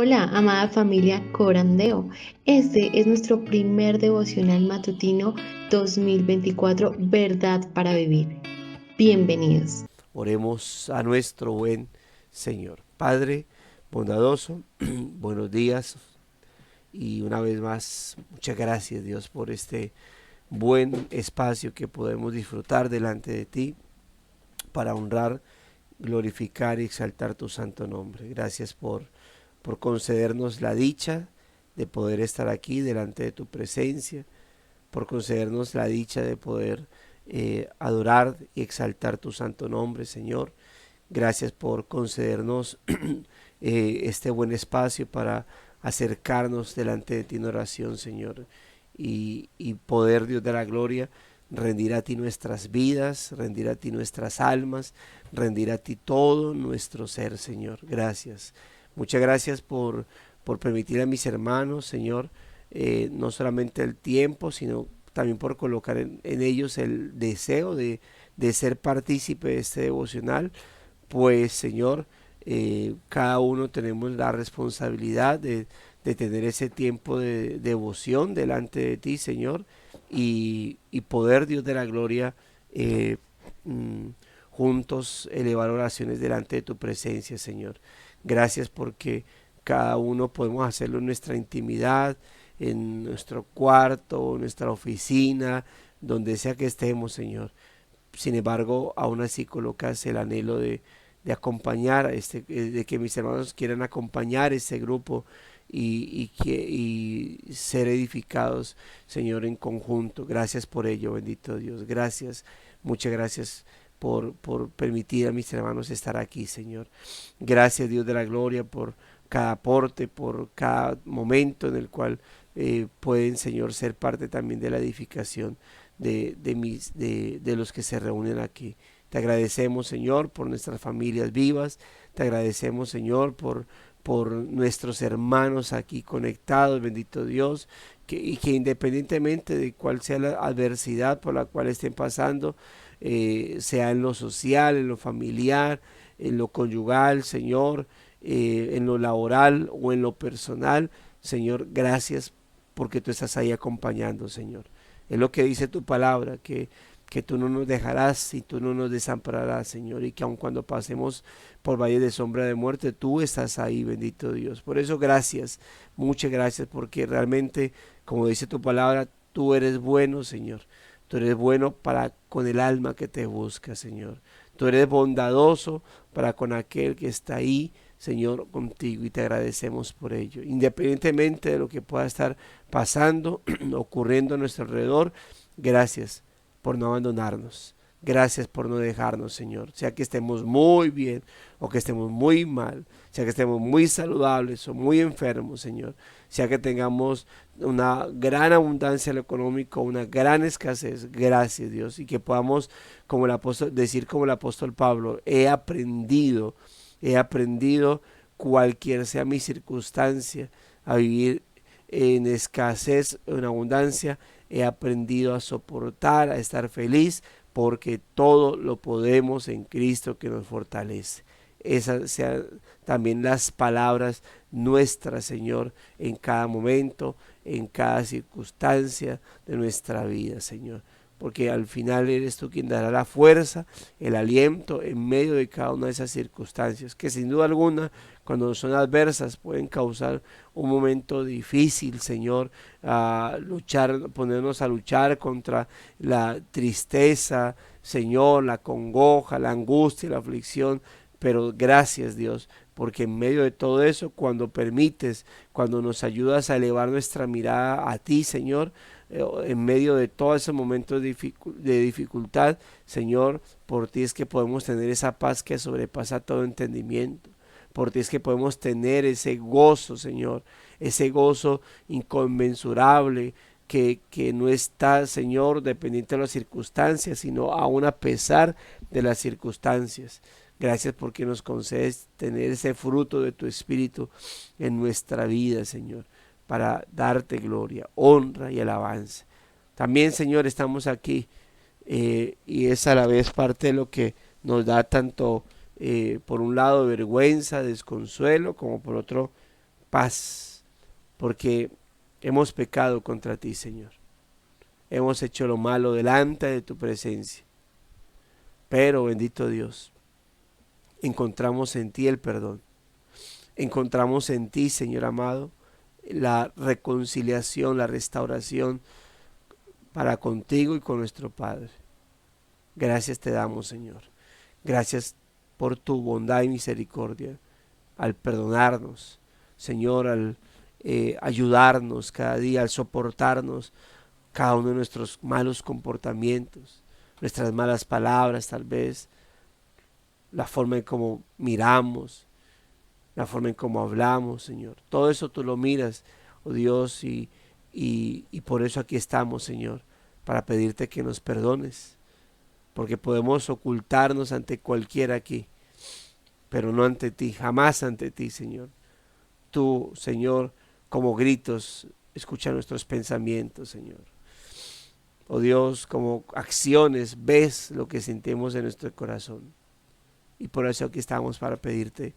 Hola, amada familia Corandeo. Este es nuestro primer devocional matutino 2024, Verdad para Vivir. Bienvenidos. Oremos a nuestro buen Señor. Padre bondadoso, buenos días y una vez más, muchas gracias Dios por este buen espacio que podemos disfrutar delante de ti para honrar, glorificar y exaltar tu santo nombre. Gracias por concedernos la dicha de poder estar aquí delante de tu presencia, por concedernos la dicha de poder adorar y exaltar tu santo nombre, Señor. Gracias por concedernos este buen espacio para acercarnos delante de ti en oración, Señor. Y poder, Dios de la gloria, rendir a ti nuestras vidas, rendir a ti nuestras almas, rendir a ti todo nuestro ser, Señor. Gracias. Muchas gracias por permitir a mis hermanos, Señor, no solamente el tiempo, sino también por colocar en ellos el deseo de ser partícipe de este devocional. Pues Señor, cada uno tenemos la responsabilidad de tener ese tiempo de devoción delante de ti, Señor, y poder, Dios de la gloria, eh, mm, juntos elevar oraciones delante de tu presencia, Señor. Gracias porque cada uno podemos hacerlo en nuestra intimidad, en nuestro cuarto, en nuestra oficina, donde sea que estemos, Señor. Sin embargo, aún así colocas el anhelo de acompañar, de que mis hermanos quieran acompañar este grupo y ser edificados, Señor, en conjunto. Gracias por ello, bendito Dios. Gracias, muchas gracias por permitir a mis hermanos estar aquí, Señor. Gracias, Dios de la gloria, por cada aporte, por cada momento en el cual pueden, Señor, ser parte también de la edificación de los que se reúnen aquí. Te agradecemos, Señor, por nuestras familias vivas. Te agradecemos, Señor, por nuestros hermanos aquí conectados, bendito Dios, y que independientemente de cuál sea la adversidad por la cual estén pasando, sea en lo social, en lo familiar, en lo conyugal, Señor, en lo laboral o en lo personal, Señor, gracias porque tú estás ahí acompañando, Señor. Es lo que dice tu palabra, que tú no nos dejarás y tú no nos desampararás, Señor, y que aun cuando pasemos por valle de sombra de muerte, tú estás ahí, bendito Dios. Por eso gracias, muchas gracias, porque realmente, como dice tu palabra, tú eres bueno, Señor. Tú eres bueno para con el alma que te busca, Señor. Tú eres bondadoso para con aquel que está ahí, Señor, contigo, y te agradecemos por ello. Independientemente de lo que pueda estar pasando, ocurriendo a nuestro alrededor, gracias por no abandonarnos. Gracias por no dejarnos, Señor. Sea que estemos muy bien o que estemos muy mal, sea que estemos muy saludables o muy enfermos, Señor. Sea que tengamos una gran abundancia en lo económico, una gran escasez. Gracias, Dios. Y que podamos, como el apóstol, decir como el apóstol Pablo, he aprendido cualquier sea mi circunstancia, a vivir en escasez, en abundancia. He aprendido a soportar, a estar feliz, porque todo lo podemos en Cristo que nos fortalece. Esas sean también las palabras nuestras, Señor, en cada momento, en cada circunstancia de nuestra vida, Señor. Porque al final eres tú quien dará la fuerza, el aliento en medio de cada una de esas circunstancias, que sin duda alguna, cuando son adversas, pueden causar un momento difícil, Señor, a luchar, ponernos a luchar contra la tristeza, Señor, la congoja, la angustia, la aflicción. Pero gracias, Dios, porque en medio de todo eso, cuando permites, cuando nos ayudas a elevar nuestra mirada a ti, Señor, en medio de todos esos momentos de dificultad, Señor, por ti es que podemos tener esa paz que sobrepasa todo entendimiento. Por ti es que podemos tener ese gozo, Señor, ese gozo inconmensurable que no está, Señor, dependiente de las circunstancias, sino aún a pesar de las circunstancias. Gracias porque nos concedes tener ese fruto de tu Espíritu en nuestra vida, Señor, para darte gloria, honra y alabanza. También, Señor, estamos aquí y es a la vez parte de lo que nos da tanto, por un lado, vergüenza, desconsuelo, como por otro, paz, porque hemos pecado contra ti, Señor. Hemos hecho lo malo delante de tu presencia. Pero, bendito Dios, encontramos en ti el perdón. Encontramos en ti, Señor amado, la reconciliación, la restauración para contigo y con nuestro Padre. Gracias te damos, Señor. Gracias por tu bondad y misericordia al perdonarnos, Señor, al ayudarnos cada día, al soportarnos cada uno de nuestros malos comportamientos, nuestras malas palabras tal vez, la forma en cómo miramos, la forma en cómo hablamos, Señor. Todo eso tú lo miras, oh Dios, y por eso aquí estamos, Señor, para pedirte que nos perdones, porque podemos ocultarnos ante cualquiera aquí, pero no ante ti, jamás ante ti, Señor. Tú, Señor, como gritos, escucha nuestros pensamientos, Señor. Oh Dios, como acciones, ves lo que sentimos en nuestro corazón. Y por eso aquí estamos para pedirte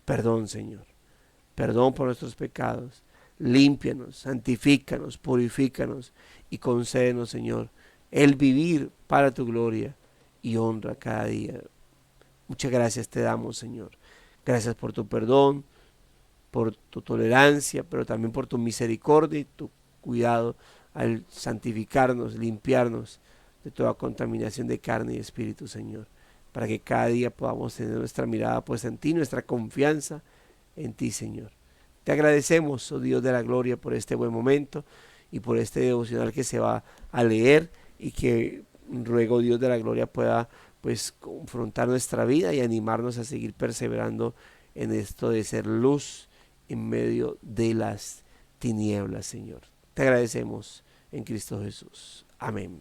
perdón, Señor. Perdón por nuestros pecados. Límpianos, santifícanos, purifícanos y concédenos, Señor, el vivir para tu gloria y honra cada día. Muchas gracias te damos, Señor. Gracias por tu perdón, por tu tolerancia, pero también por tu misericordia y tu cuidado al santificarnos, limpiarnos de toda contaminación de carne y espíritu, Señor, para que cada día podamos tener nuestra mirada puesta en ti, nuestra confianza en ti, Señor. Te agradecemos, oh Dios de la gloria, por este buen momento y por este devocional que se va a leer, y que ruego, Dios de la gloria, pueda pues confrontar nuestra vida y animarnos a seguir perseverando en esto de ser luz en medio de las tinieblas, Señor. Te agradecemos en Cristo Jesús. Amén.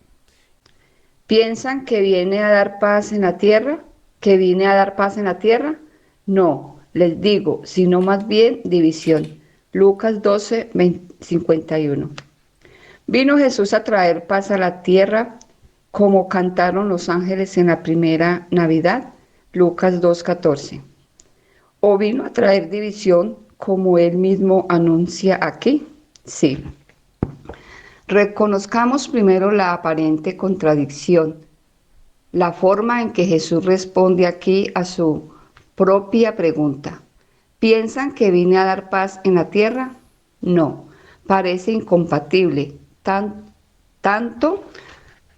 ¿Piensan que viene a dar paz en la tierra? ¿Que vine a dar paz en la tierra? No, les digo, sino más bien división. Lucas 12, 51. ¿Vino Jesús a traer paz a la tierra como cantaron los ángeles en la primera Navidad? Lucas 2:14. ¿O vino a traer división como él mismo anuncia aquí? Sí. Reconozcamos primero la aparente contradicción, la forma en que Jesús responde aquí a su propia pregunta. ¿Piensan que vine a dar paz en la tierra? No, parece incompatible, tanto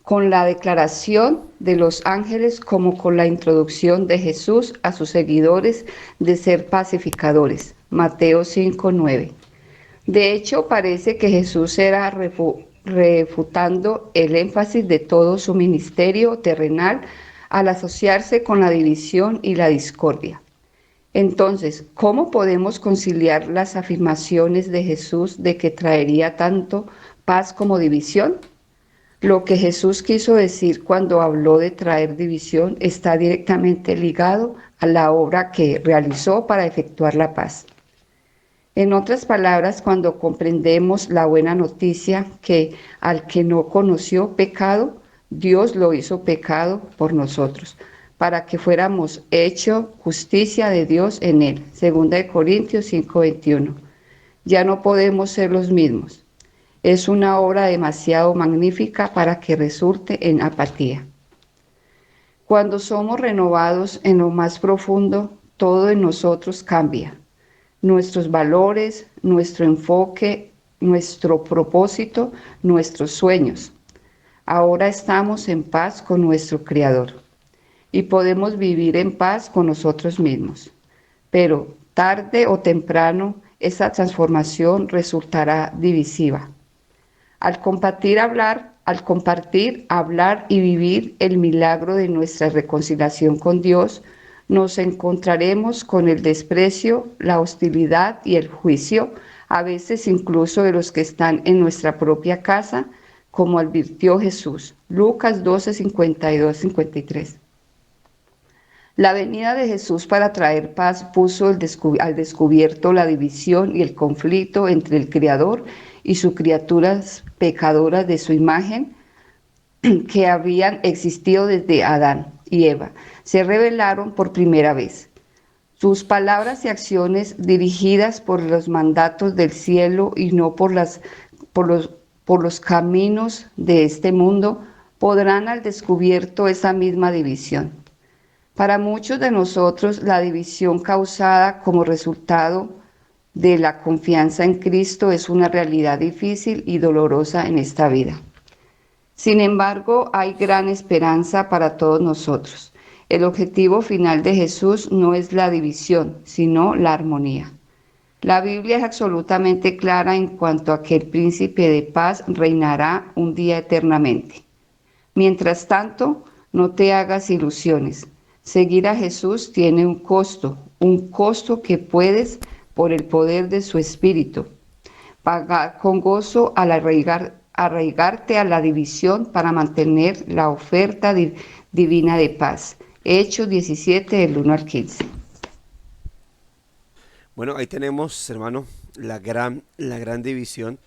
con la declaración de los ángeles como con la introducción de Jesús a sus seguidores de ser pacificadores. Mateo 5:9. De hecho, parece que Jesús era refutando el énfasis de todo su ministerio terrenal al asociarse con la división y la discordia. Entonces, ¿cómo podemos conciliar las afirmaciones de Jesús de que traería tanto paz como división? Lo que Jesús quiso decir cuando habló de traer división está directamente ligado a la obra que realizó para efectuar la paz. En otras palabras, cuando comprendemos la buena noticia que al que no conoció pecado, Dios lo hizo pecado por nosotros, para que fuéramos hecho justicia de Dios en él. 2 Corintios 5:21. Ya no podemos ser los mismos. Es una obra demasiado magnífica para que resulte en apatía. Cuando somos renovados en lo más profundo, todo en nosotros cambia. Nuestros valores, nuestro enfoque, nuestro propósito, nuestros sueños. Ahora estamos en paz con nuestro Creador y podemos vivir en paz con nosotros mismos. Pero tarde o temprano esa transformación resultará divisiva. Al compartir, hablar y vivir el milagro de nuestra reconciliación con Dios, nos encontraremos con el desprecio, la hostilidad y el juicio, a veces incluso de los que están en nuestra propia casa, como advirtió Jesús. Lucas 12, 52, 53. La venida de Jesús para traer paz puso al descubierto la división y el conflicto entre el Creador y sus criaturas pecadoras de su imagen que habían existido desde Adán y Eva. Se revelaron por primera vez. Tus palabras y acciones dirigidas por los mandatos del cielo y no por los, por los caminos de este mundo podrán al descubierto esa misma división. Para muchos de nosotros, la división causada como resultado de la confianza en Cristo es una realidad difícil y dolorosa en esta vida. Sin embargo, hay gran esperanza para todos nosotros. El objetivo final de Jesús no es la división, sino la armonía. La Biblia es absolutamente clara en cuanto a que el príncipe de paz reinará un día eternamente. Mientras tanto, no te hagas ilusiones. Seguir a Jesús tiene un costo que puedes, por el poder de su Espíritu, pagar con gozo al arraigarte a la división para mantener la oferta divina de paz. Hechos 17, del 1 al 15. Bueno, ahí tenemos, hermano, la gran división.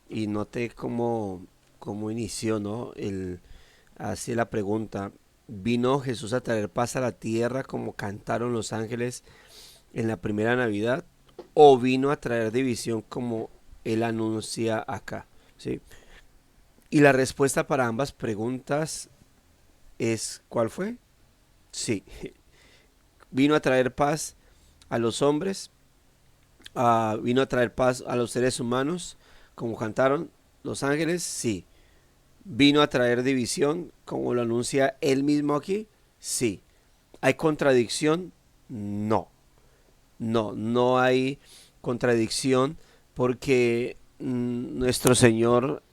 Y note cómo inició, ¿no? Así la pregunta. ¿Vino Jesús a traer paz a la tierra como cantaron los ángeles en la primera Navidad? ¿O vino a traer división como él anuncia acá? ¿Sí? Y la respuesta para ambas preguntas es, ¿cuál fue? Sí. Vino a traer paz a los hombres, vino a traer paz a los seres humanos, como cantaron los ángeles, sí. Vino a traer división, como lo anuncia él mismo aquí, sí. ¿Hay contradicción? No. No hay contradicción porque nuestro Señor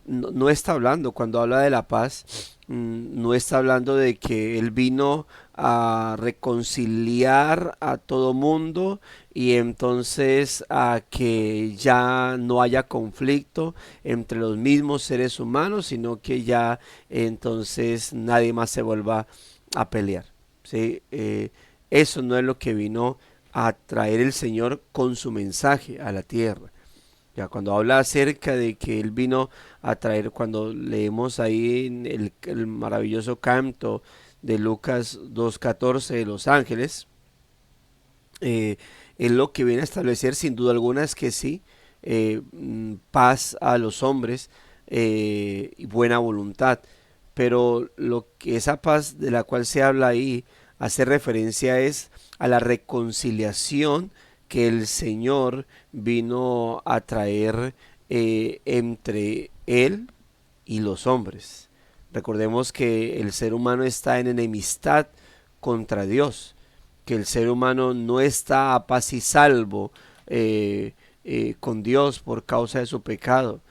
no está hablando, cuando habla de la paz, no está hablando de que Él vino a reconciliar a todo mundo y entonces a que ya no haya conflicto entre los mismos seres humanos, sino que ya entonces nadie más se vuelva a pelear. ¿Sí? Eso no es lo que vino a traer el Señor con su mensaje a la tierra. Ya cuando habla acerca de que Él vino a traer, cuando leemos ahí en el maravilloso canto de Lucas 2.14 de los ángeles, Él lo que viene a establecer sin duda alguna es que sí, paz a los hombres y buena voluntad. Pero lo que esa paz de la cual se habla ahí hace referencia es a la reconciliación que el Señor vino a traer entre Él y los hombres. Recordemos que el ser humano está en enemistad contra Dios, que el ser humano no está a paz y salvo con Dios por causa de su pecado.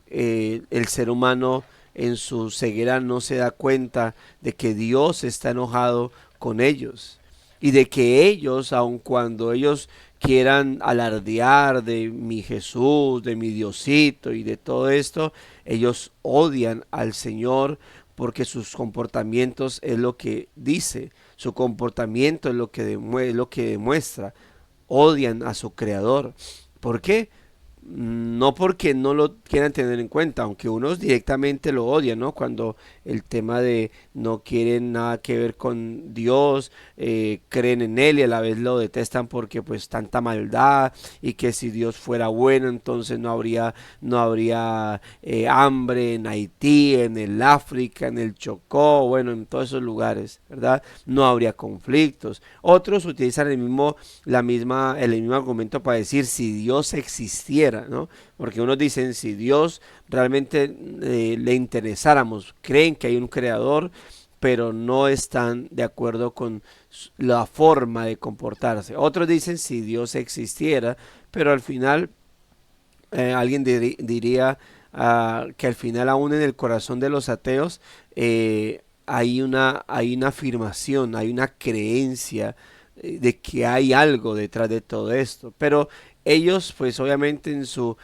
El ser humano en su ceguera no se da cuenta de que Dios está enojado con ellos y de que ellos, aun cuando ellos quieran alardear de mi Jesús, de mi Diosito y de todo esto, ellos odian al Señor porque sus comportamientos es lo que dice, su comportamiento es lo que demuestra, odian a su Creador. ¿Por qué? No porque no lo quieran tener en cuenta, aunque unos directamente lo odian, ¿no? Cuando el tema de no quieren nada que ver con Dios, creen en Él y a la vez lo detestan porque pues tanta maldad y que si Dios fuera bueno entonces no habría hambre en Haití, en el África, en el Chocó, bueno, en todos esos lugares, ¿verdad? No habría conflictos. Otros utilizan el mismo argumento para decir si Dios existiera, ¿no? Porque unos dicen si Dios realmente le interesáramos, creen que hay un creador, pero no están de acuerdo con la forma de comportarse. Otros dicen si Dios existiera, pero al final alguien diría que al final aún en el corazón de los ateos hay una afirmación, hay una creencia de que hay algo detrás de todo esto, pero ellos pues obviamente en su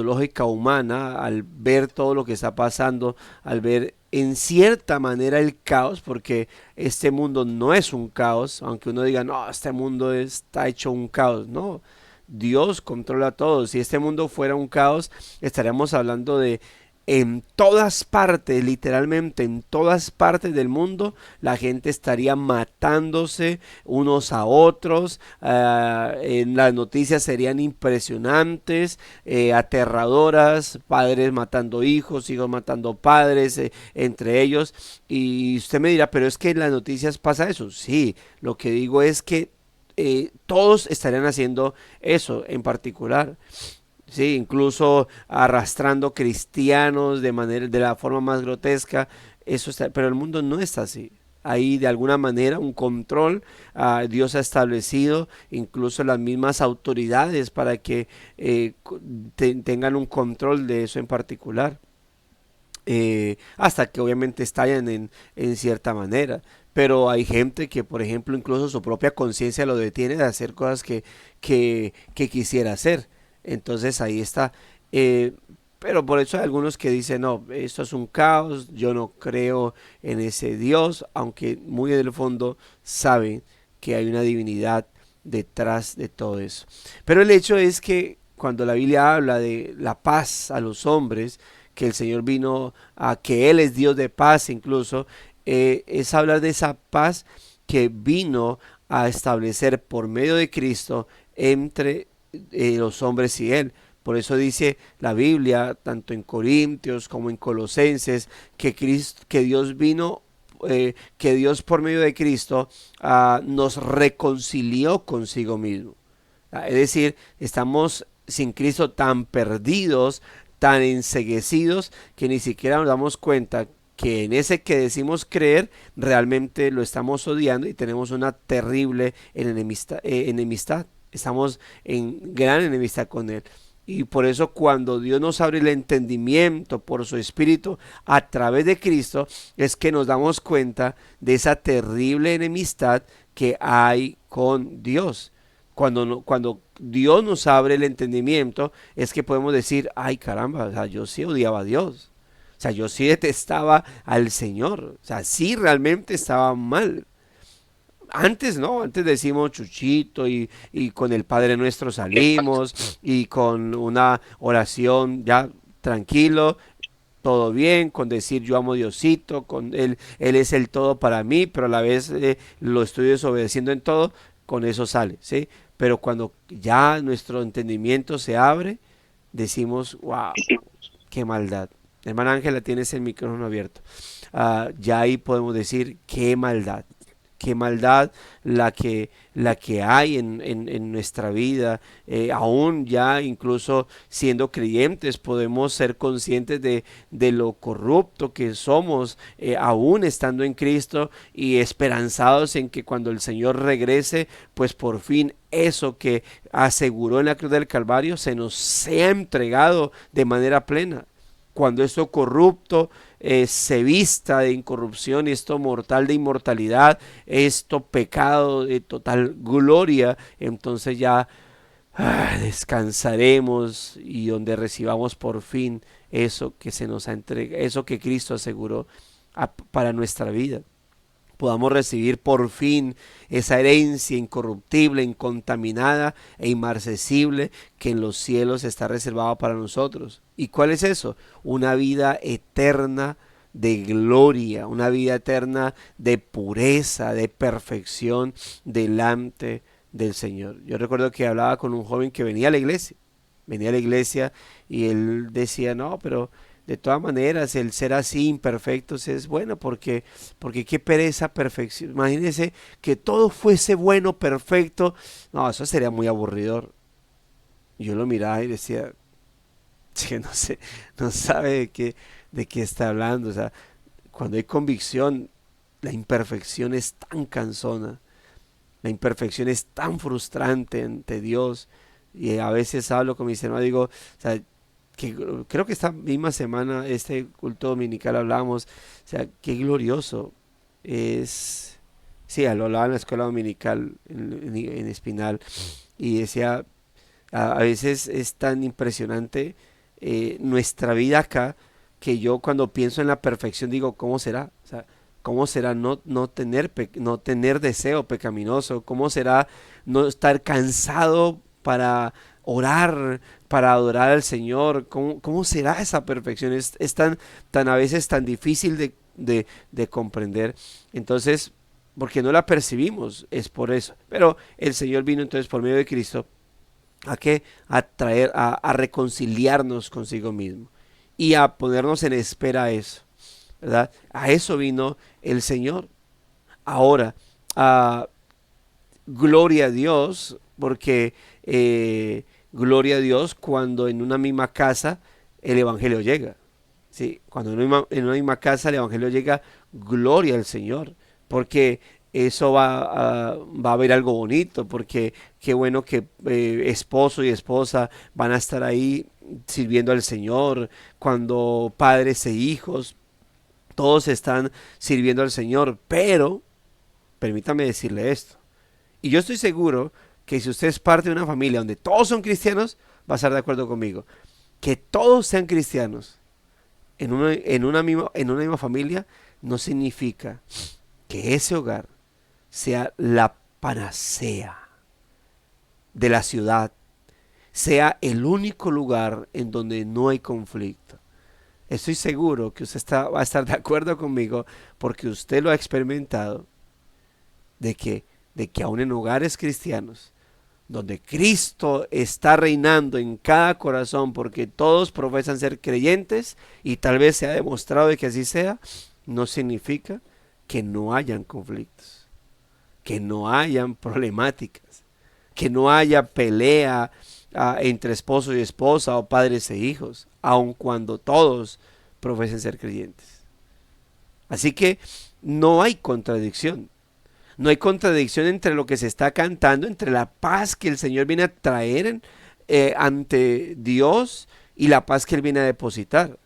lógica humana, al ver todo lo que está pasando, al ver en cierta manera el caos, porque este mundo no es un caos, aunque uno diga, no, este mundo está hecho un caos, no, Dios controla todo. Si este mundo fuera un caos, estaríamos hablando de en todas partes, literalmente en todas partes del mundo, la gente estaría matándose unos a otros. En las noticias serían impresionantes, aterradoras, padres matando hijos, hijos matando padres, entre ellos. Y usted me dirá, pero es que en las noticias pasa eso. Sí, lo que digo es que todos estarían haciendo eso en particular. Sí, incluso arrastrando cristianos de la forma más grotesca. Eso está, pero el mundo no está así. Hay de alguna manera un control. Dios ha establecido incluso las mismas autoridades para que tengan un control de eso en particular. Hasta que obviamente estallan en cierta manera. Pero hay gente que, por ejemplo, incluso su propia conciencia lo detiene de hacer cosas que quisiera hacer. Entonces ahí está. Eh, pero por eso hay algunos que dicen, no, esto es un caos, yo no creo en ese Dios, aunque muy en el fondo saben que hay una divinidad detrás de todo eso. Pero el hecho es que cuando la Biblia habla de la paz a los hombres, que el Señor vino a que Él es Dios de paz incluso, es hablar de esa paz que vino a establecer por medio de Cristo entre los hombres y Él. Por eso dice la Biblia, tanto en Corintios como en Colosenses, que Dios vino, que Dios por medio de Cristo nos reconcilió consigo mismo. Es decir, estamos sin Cristo tan perdidos, tan enceguecidos, que ni siquiera nos damos cuenta que en ese que decimos creer realmente lo estamos odiando y tenemos una terrible enemistad. Estamos en gran enemistad con Él. Y por eso cuando Dios nos abre el entendimiento por su Espíritu a través de Cristo, es que nos damos cuenta de esa terrible enemistad que hay con Dios. Cuando Dios nos abre el entendimiento, es que podemos decir, ay caramba, o sea, yo sí odiaba a Dios. O sea, yo sí detestaba al Señor. O sea, sí realmente estaba mal. Antes no, antes decimos chuchito y con el Padre Nuestro salimos y con una oración ya tranquilo, todo bien, con decir yo amo a Diosito, con Él es el todo para mí, pero a la vez lo estoy desobedeciendo en todo, con eso sale, ¿sí? Pero cuando ya nuestro entendimiento se abre, decimos, wow, qué maldad. Hermana Ángela, tienes el micrófono abierto. Ya ahí podemos decir, qué maldad la que hay en nuestra vida. Aún ya incluso siendo creyentes podemos ser conscientes de lo corrupto que somos, aún estando en Cristo y esperanzados en que cuando el Señor regrese, pues por fin eso que aseguró en la cruz del Calvario se nos sea entregado de manera plena. Cuando esto corrupto se vista de incorrupción y esto mortal de inmortalidad, esto pecado de total gloria, entonces ya descansaremos y donde recibamos por fin eso que se nos ha entregado, eso que Cristo aseguró para nuestra vida. Podamos recibir por fin esa herencia incorruptible, incontaminada e inmarcesible que en los cielos está reservada para nosotros. ¿Y cuál es eso? Una vida eterna de gloria, una vida eterna de pureza, de perfección delante del Señor. Yo recuerdo que hablaba con un joven que venía a la iglesia y él decía, no, pero de todas maneras, el ser así imperfectos es bueno porque qué pereza perfección. Imagínense que todo fuese bueno, perfecto. No, eso sería muy aburridor. Yo lo miraba y decía, que no sé, no sabe de qué está hablando. O sea, cuando hay convicción, la imperfección es tan cansona, la imperfección es tan frustrante ante Dios. Y a veces hablo con mis hermanos y digo, o sea, que creo que esta misma semana, este culto dominical hablábamos, o sea, qué glorioso es, sí, lo hablaba en la escuela dominical en Espinal, y decía, a veces es tan impresionante nuestra vida acá, que yo cuando pienso en la perfección digo, ¿cómo será? O sea, ¿cómo será no tener deseo pecaminoso? ¿Cómo será no estar cansado para orar para adorar al Señor. ¿Cómo será esa perfección? Es tan a veces tan difícil de comprender. Entonces, porque no la percibimos, es por eso. Pero el Señor vino entonces por medio de Cristo a que a traer, a reconciliarnos consigo mismo y a ponernos en espera a eso, ¿verdad? A eso vino el Señor. Ahora, gloria a Dios, porque gloria a Dios cuando en una misma casa el Evangelio llega. ¿Sí? Cuando en una misma casa el Evangelio llega, gloria al Señor, porque eso va a haber algo bonito, porque qué bueno que esposo y esposa van a estar ahí sirviendo al Señor, cuando padres e hijos, todos están sirviendo al Señor, pero permítame decirle esto, y yo estoy seguro que si usted es parte de una familia donde todos son cristianos, va a estar de acuerdo conmigo, que todos sean cristianos en una misma familia no significa que ese hogar sea la panacea de la ciudad, sea el único lugar en donde no hay conflicto. Estoy seguro que usted va a estar de acuerdo conmigo porque usted lo ha experimentado de que aún en hogares cristianos, donde Cristo está reinando en cada corazón porque todos profesan ser creyentes y tal vez se ha demostrado de que así sea, no significa que no hayan conflictos, que no hayan problemáticas, que no haya pelea entre esposo y esposa o padres e hijos, aun cuando todos profesen ser creyentes. Así que no hay contradicción. No hay contradicción entre lo que se está cantando, entre la paz que el Señor viene a traer ante Dios y la paz que Él viene a depositar.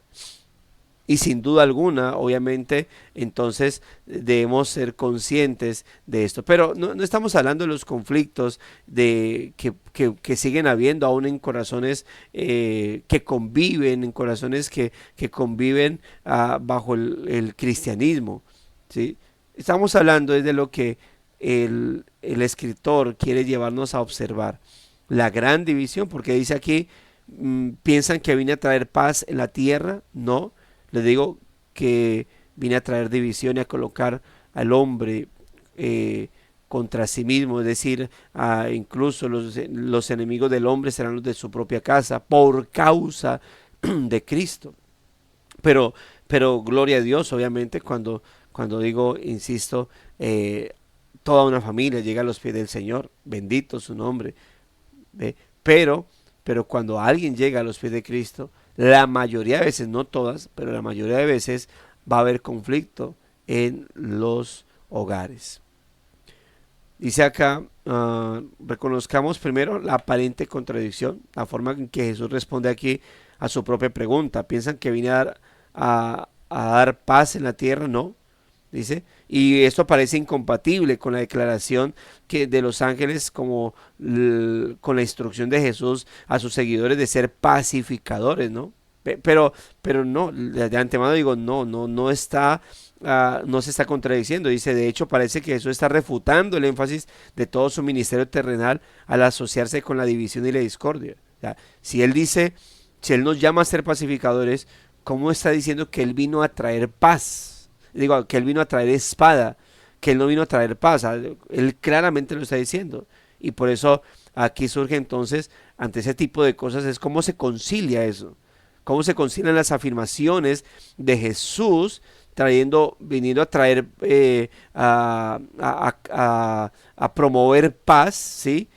Y sin duda alguna, obviamente, entonces debemos ser conscientes de esto. Pero no estamos hablando de los conflictos que siguen habiendo aún en corazones que conviven, en corazones que conviven bajo el cristianismo, ¿sí? Estamos hablando de lo que el escritor quiere llevarnos a observar. La gran división, porque dice aquí, piensan que vine a traer paz en la tierra. No, les digo que vine a traer división y a colocar al hombre contra sí mismo, es decir, incluso los enemigos del hombre serán los de su propia casa por causa de Cristo. Pero gloria a Dios, obviamente, cuando digo, insisto, toda una familia llega a los pies del Señor, bendito su nombre. ¿Ve? Pero cuando alguien llega a los pies de Cristo, la mayoría de veces, no todas, pero la mayoría de veces va a haber conflicto en los hogares. Dice acá, reconozcamos primero la aparente contradicción, la forma en que Jesús responde aquí a su propia pregunta. ¿Piensan que vine a dar paz en la tierra? No, dice, y esto parece incompatible con la declaración que de los ángeles como con la instrucción de Jesús a sus seguidores de ser pacificadores, ¿no? Pero no, de antemano digo, no está, no se está contradiciendo. Dice, de hecho parece que Jesús está refutando el énfasis de todo su ministerio terrenal al asociarse con la división y la discordia. O sea, si él nos llama a ser pacificadores, ¿cómo está diciendo que él vino a traer paz? Digo, que él vino a traer espada, que él no vino a traer paz. Él claramente lo está diciendo. Y por eso aquí surge entonces, ante ese tipo de cosas, es cómo se concilia eso. Cómo se concilian las afirmaciones de Jesús viniendo a traer, a promover paz, ¿sí?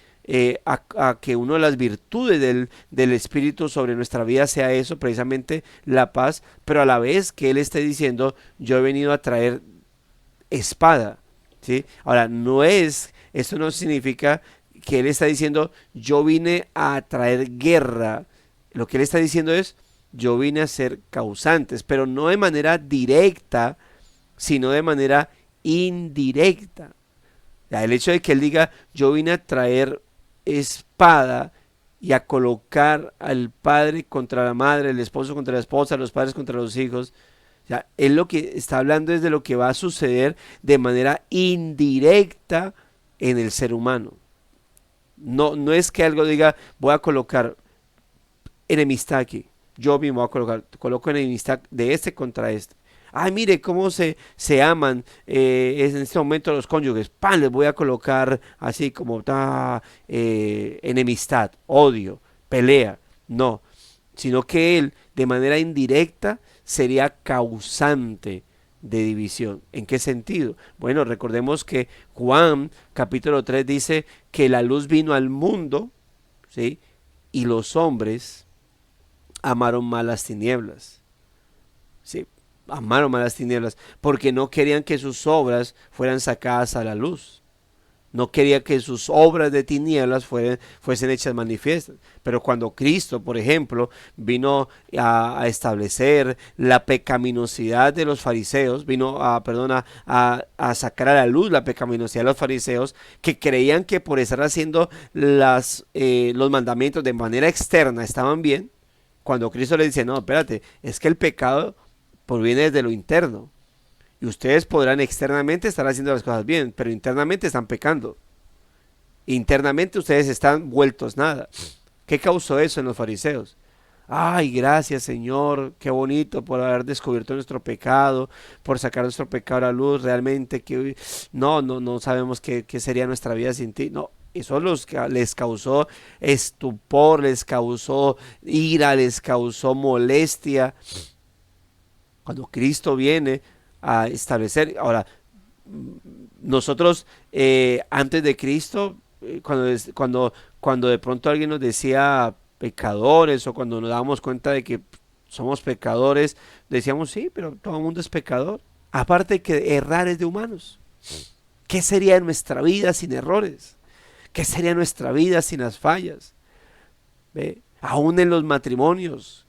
A que una de las virtudes del Espíritu sobre nuestra vida sea eso, precisamente la paz, pero a la vez que Él esté diciendo, yo he venido a traer espada, ¿sí? Ahora, esto no significa que Él está diciendo, yo vine a traer guerra. Lo que Él está diciendo es, yo vine a ser causantes, pero no de manera directa, sino de manera indirecta. El hecho de que Él diga, yo vine a traer espada y a colocar al padre contra la madre, el esposo contra la esposa, los padres contra los hijos. O sea, él lo que está hablando es de lo que va a suceder de manera indirecta en el ser humano. No, no es que algo diga, voy a colocar enemistad aquí. Yo mismo voy a coloco enemistad de este contra este. Ay, mire cómo se aman en este momento los cónyuges. ¡Pam! Les voy a colocar así como enemistad, odio, pelea. No, sino que él de manera indirecta sería causante de división. ¿En qué sentido? Bueno, recordemos que Juan capítulo 3 dice que la luz vino al mundo, ¿sí? Y los hombres amaron más las tinieblas, ¿sí? Amaron más las tinieblas porque no querían que sus obras fueran sacadas a la luz. No quería que sus obras de tinieblas fuesen hechas manifiestas. Pero cuando Cristo, por ejemplo, vino a establecer la pecaminosidad de los fariseos, vino a sacar a la luz la pecaminosidad de los fariseos, que creían que por estar haciendo los mandamientos de manera externa estaban bien. Cuando Cristo les dice, no, espérate, es que el pecado proviene desde lo interno. Y ustedes podrán externamente estar haciendo las cosas bien, pero internamente están pecando. Internamente ustedes están vueltos nada. ¿Qué causó eso en los fariseos? Ay, gracias Señor, qué bonito por haber descubierto nuestro pecado, por sacar nuestro pecado a la luz. Realmente que no sabemos qué sería nuestra vida sin ti. No, eso les causó estupor, les causó ira, les causó molestia. Cuando Cristo viene a establecer, ahora, nosotros antes de Cristo, cuando de pronto alguien nos decía pecadores o cuando nos dábamos cuenta de que somos pecadores, decíamos sí, pero todo el mundo es pecador. Aparte que errar es de humanos. ¿Qué sería nuestra vida sin errores? ¿Qué sería nuestra vida sin las fallas? ¿Ve? Aún en los matrimonios.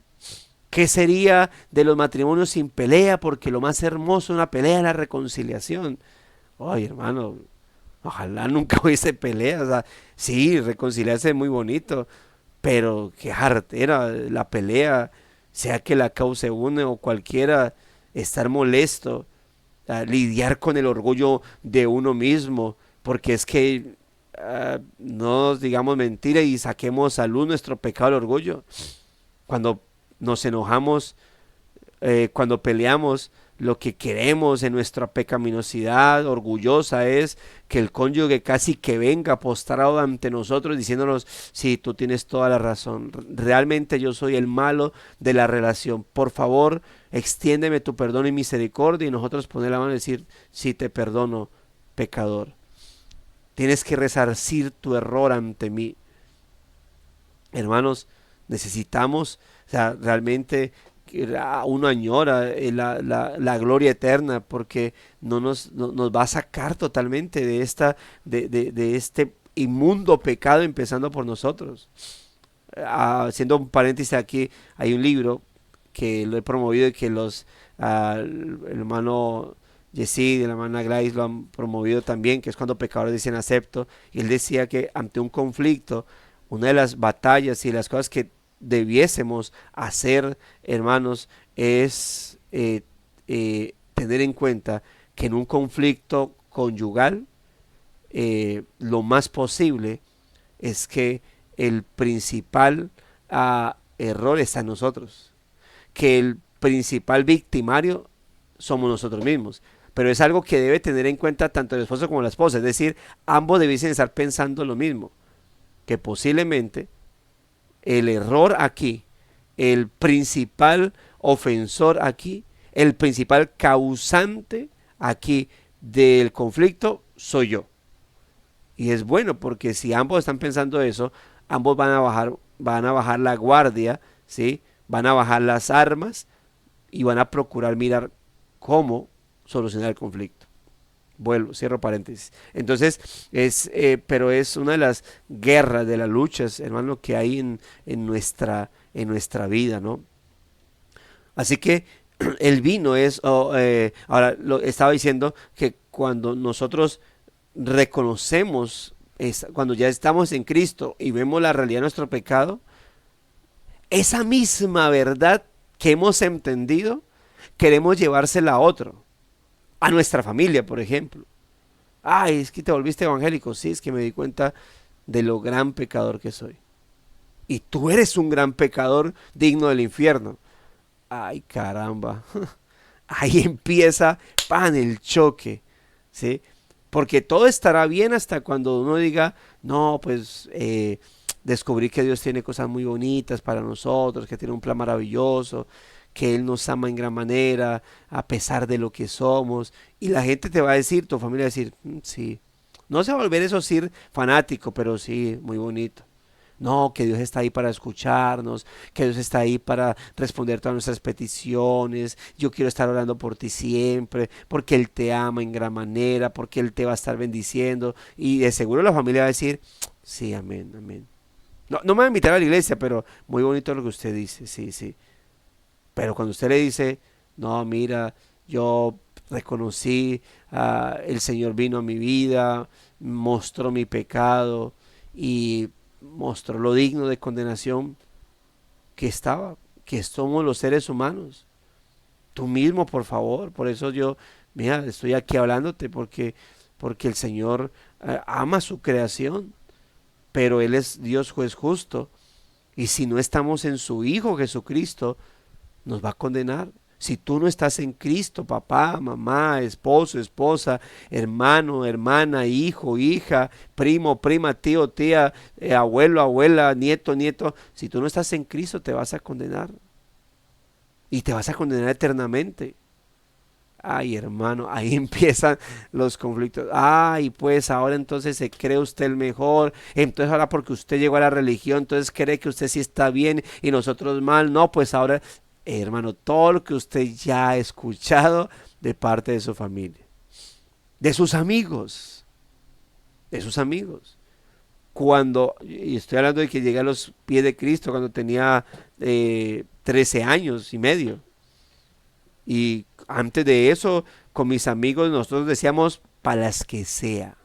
¿Qué sería de los matrimonios sin pelea? Porque lo más hermoso de una pelea es la reconciliación. Ay, hermano, ojalá nunca hubiese peleas. O sea, sí, reconciliarse es muy bonito, pero qué jartera la pelea, sea que la cause uno o cualquiera, estar molesto, lidiar con el orgullo de uno mismo, porque es que no nos digamos mentira y saquemos a luz nuestro pecado del orgullo. Cuando nos enojamos, cuando peleamos, lo que queremos en nuestra pecaminosidad orgullosa es que el cónyuge casi que venga postrado ante nosotros diciéndonos, sí, tú tienes toda la razón, realmente yo soy el malo de la relación, por favor, extiéndeme tu perdón y misericordia, y nosotros poner la mano y decir, sí, te perdono, pecador. Tienes que resarcir tu error ante mí. Hermanos, necesitamos, o sea, realmente uno añora la gloria eterna porque nos va a sacar totalmente de este inmundo pecado, empezando por nosotros. Haciendo un paréntesis aquí, hay un libro que lo he promovido y que el hermano Jesse y la hermana Gladys lo han promovido también, que es cuando pecadores dicen acepto, y él decía que ante un conflicto, una de las batallas y las cosas que debiésemos hacer, hermanos, es tener en cuenta que en un conflicto conyugal lo más posible es que el principal error está en nosotros, que el principal victimario somos nosotros mismos, pero es algo que debe tener en cuenta tanto el esposo como la esposa, es decir, ambos debiesen estar pensando lo mismo, que posiblemente el error aquí, el principal ofensor aquí, el principal causante aquí del conflicto soy yo. Y es bueno porque si ambos están pensando eso, ambos van a bajar la guardia, ¿sí? Van a bajar las armas y van a procurar mirar cómo solucionar el conflicto. Vuelvo, cierro paréntesis. Entonces, pero es una de las guerras, de las luchas, hermano, que hay en nuestra vida, ¿no? Así que el vino es, ahora lo estaba diciendo que cuando nosotros reconocemos, cuando ya estamos en Cristo y vemos la realidad de nuestro pecado, esa misma verdad que hemos entendido, queremos llevársela a otro. A nuestra familia, por ejemplo. Ay, es que te volviste evangélico. Sí, es que me di cuenta de lo gran pecador que soy. Y tú eres un gran pecador digno del infierno. Ay, caramba. Ahí empieza, pan, el choque, ¿sí? Porque todo estará bien hasta cuando uno diga, no, pues descubrí que Dios tiene cosas muy bonitas para nosotros, que tiene un plan maravilloso, que Él nos ama en gran manera, a pesar de lo que somos. Y la gente te va a decir, tu familia va a decir, sí. No se va a volver eso sí fanático, pero sí, muy bonito. No, que Dios está ahí para escucharnos, que Dios está ahí para responder todas nuestras peticiones. Yo quiero estar orando por ti siempre, porque Él te ama en gran manera, porque Él te va a estar bendiciendo. Y de seguro la familia va a decir, sí, amén, amén. No, no me va a invitar a la iglesia, pero muy bonito lo que usted dice, sí, sí. Pero cuando usted le dice, no, mira, yo reconocí, el Señor vino a mi vida, mostró mi pecado y mostró lo digno de condenación que estaba, que somos los seres humanos. Tú mismo, por favor, por eso yo, mira, estoy aquí hablándote porque el Señor ama su creación, pero Él es Dios juez justo. Y si no estamos en su Hijo Jesucristo, nos va a condenar. Si tú no estás en Cristo, papá, mamá, esposo, esposa, hermano, hermana, hijo, hija, primo, prima, tío, tía, abuelo, abuela, nieto, nieto, si tú no estás en Cristo te vas a condenar. Y te vas a condenar eternamente. Ay, hermano, ahí empiezan los conflictos. Ay, pues ahora entonces se cree usted el mejor. Entonces ahora porque usted llegó a la religión, entonces cree que usted sí está bien y nosotros mal. No, pues ahora, hermano, todo lo que usted ya ha escuchado de parte de su familia, de sus amigos, de sus amigos. Cuando, y estoy hablando de que llegué a los pies de Cristo cuando tenía 13 años y medio. Y antes de eso, con mis amigos, nosotros decíamos, para las que sea.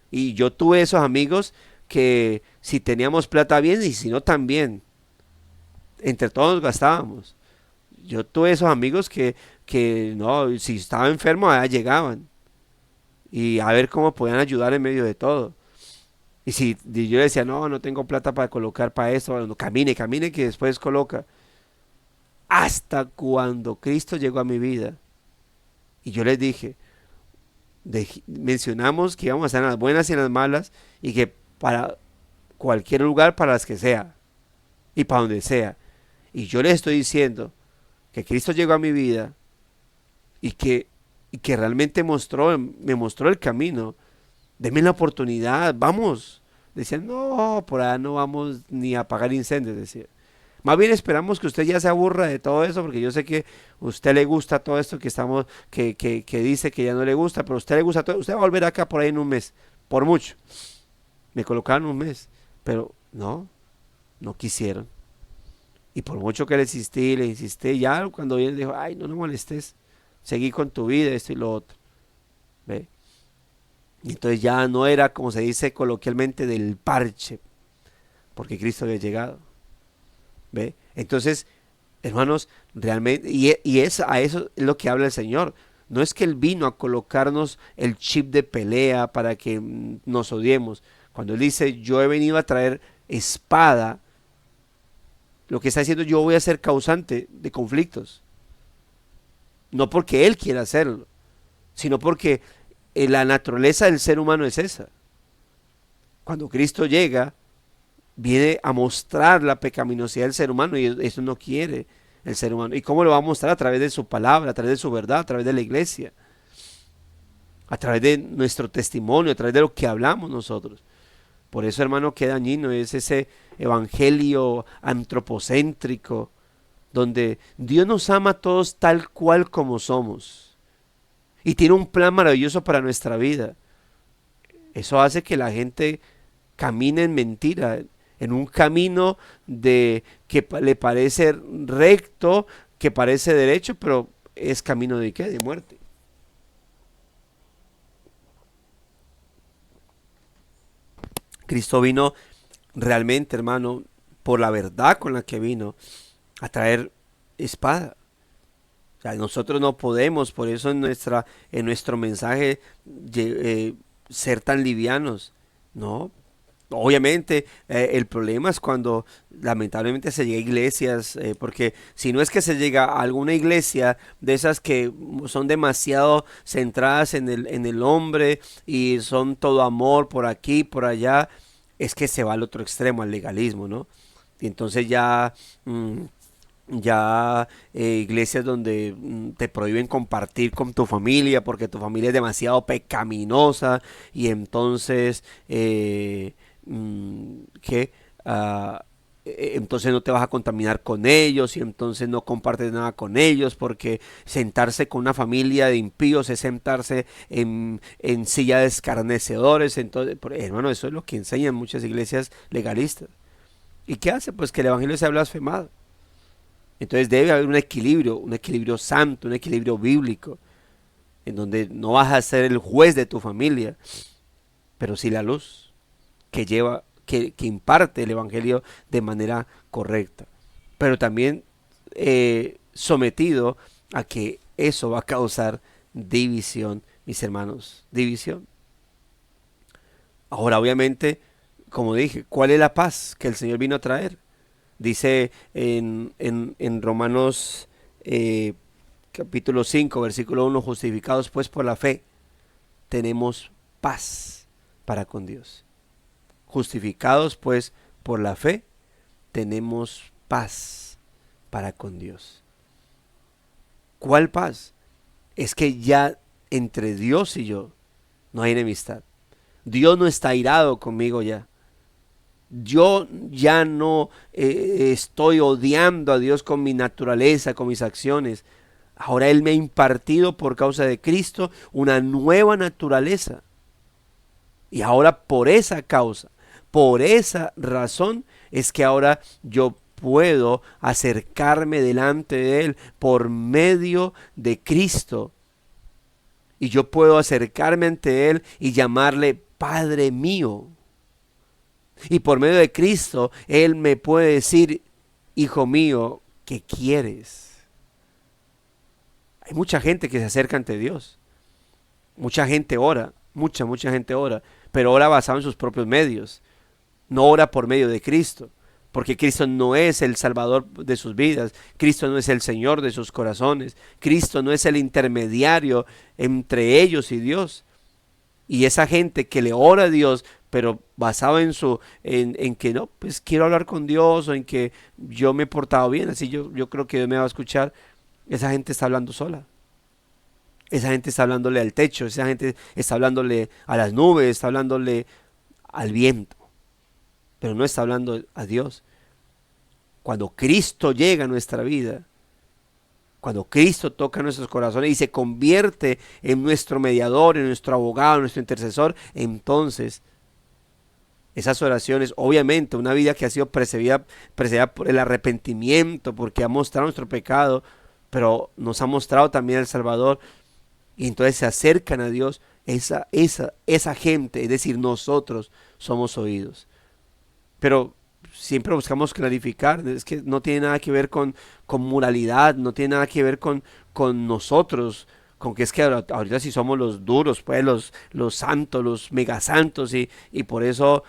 Y yo tuve esos amigos que si teníamos plata bien y si no también. Entre todos nos gastábamos. Yo tuve esos amigos que no, si estaba enfermo, allá llegaban. Y a ver cómo podían ayudar en medio de todo. Y si y yo decía, no, no tengo plata para colocar para esto, bueno, camine, camine que después coloca. Hasta cuando Cristo llegó a mi vida. Y yo les dije, mencionamos que íbamos a estar en las buenas y en las malas y que para cualquier lugar, para las que sea y para donde sea. Y yo les estoy diciendo que Cristo llegó a mi vida y que realmente me mostró el camino. Deme la oportunidad, vamos. Decían, no, por allá no vamos ni a apagar incendios, decía. Más bien esperamos que usted ya se aburra de todo eso, porque yo sé que a usted le gusta todo esto que estamos, que dice que ya no le gusta, pero a usted le gusta todo. Usted va a volver acá por ahí en un mes, por mucho. Me colocaron un mes, pero no, no quisieron. Y por mucho que le insistí, ya cuando él dijo, ay, no, no molestes, seguí con tu vida, esto y lo otro. ¿Ve? Y entonces ya no era, como se dice coloquialmente, del parche, porque Cristo había llegado. ¿Ve? Entonces, hermanos, realmente, y es a eso es lo que habla el Señor. No es que Él vino a colocarnos el chip de pelea para que nos odiemos. Cuando Él dice, yo he venido a traer espada, lo que está diciendo, yo voy a ser causante de conflictos. No porque Él quiera hacerlo, sino porque la naturaleza del ser humano es esa. Cuando Cristo llega, viene a mostrar la pecaminosidad del ser humano y eso no quiere el ser humano. ¿Y cómo lo va a mostrar? A través de su palabra, a través de su verdad, a través de la iglesia, a través de nuestro testimonio, a través de lo que hablamos nosotros. Por eso, hermano, qué dañino es ese evangelio antropocéntrico, donde Dios nos ama a todos tal cual como somos y tiene un plan maravilloso para nuestra vida. Eso hace que la gente camine en mentira, en un camino de que le parece recto, que parece derecho, pero es camino de ¿qué? De muerte. Cristo vino realmente, hermano, por la verdad con la que vino a traer espada. O sea, nosotros no podemos, por eso en nuestro mensaje ser tan livianos. No, Obviamente, el problema es cuando lamentablemente se llega a iglesias, porque si no es que se llega a alguna iglesia de esas que son demasiado centradas en el hombre y son todo amor por aquí, por allá, es que se va al otro extremo, al legalismo, ¿no? Y entonces ya... iglesias donde te prohíben compartir con tu familia porque tu familia es demasiado pecaminosa y entonces que entonces no te vas a contaminar con ellos y entonces no compartes nada con ellos porque sentarse con una familia de impíos es sentarse en silla de escarnecedores. Entonces, hermano, eso es lo que enseñan muchas iglesias legalistas. ¿Y qué hace? Pues que el evangelio sea blasfemado. Entonces debe haber un equilibrio santo, un equilibrio bíblico, en donde no vas a ser el juez de tu familia, pero sí la luz que lleva, que imparte el evangelio de manera correcta. Pero también sometido a que eso va a causar división, mis hermanos, división. Ahora, obviamente, como dije, ¿cuál es la paz que el Señor vino a traer? Dice en Romanos capítulo 5, versículo 1, justificados pues por la fe, tenemos paz para con Dios. Justificados pues por la fe, tenemos paz para con Dios. ¿Cuál paz? Es que ya entre Dios y yo no hay enemistad. Dios no está airado conmigo ya. Yo ya no estoy odiando a Dios con mi naturaleza, con mis acciones. Ahora Él me ha impartido por causa de Cristo una nueva naturaleza. Y ahora por esa causa, por esa razón, es que ahora yo puedo acercarme delante de Él por medio de Cristo. Y yo puedo acercarme ante Él y llamarle Padre mío. Y por medio de Cristo, Él me puede decir, hijo mío, ¿qué quieres? Hay mucha gente que se acerca ante Dios. Mucha gente ora, mucha gente ora, pero ora basado en sus propios medios. No ora por medio de Cristo, porque Cristo no es el Salvador de sus vidas. Cristo no es el Señor de sus corazones. Cristo no es el intermediario entre ellos y Dios. Y esa gente que le ora a Dios, pero basado en que no, pues quiero hablar con Dios, o en que yo me he portado bien, así yo creo que Dios me va a escuchar, esa gente está hablando sola. Esa gente está hablándole al techo, esa gente está hablándole a las nubes, está hablándole al viento, pero no está hablando a Dios. Cuando Cristo llega a nuestra vida, cuando Cristo toca nuestros corazones y se convierte en nuestro mediador, en nuestro abogado, en nuestro intercesor, entonces esas oraciones, obviamente una vida que ha sido precedida por el arrepentimiento, porque ha mostrado nuestro pecado, pero nos ha mostrado también el Salvador, y entonces se acercan a Dios, esa gente, es decir, nosotros somos oídos. Pero siempre buscamos clarificar, es que no tiene nada que ver con moralidad, no tiene nada que ver con nosotros, con que es que ahorita sí somos los duros, pues los santos, los megasantos, y por eso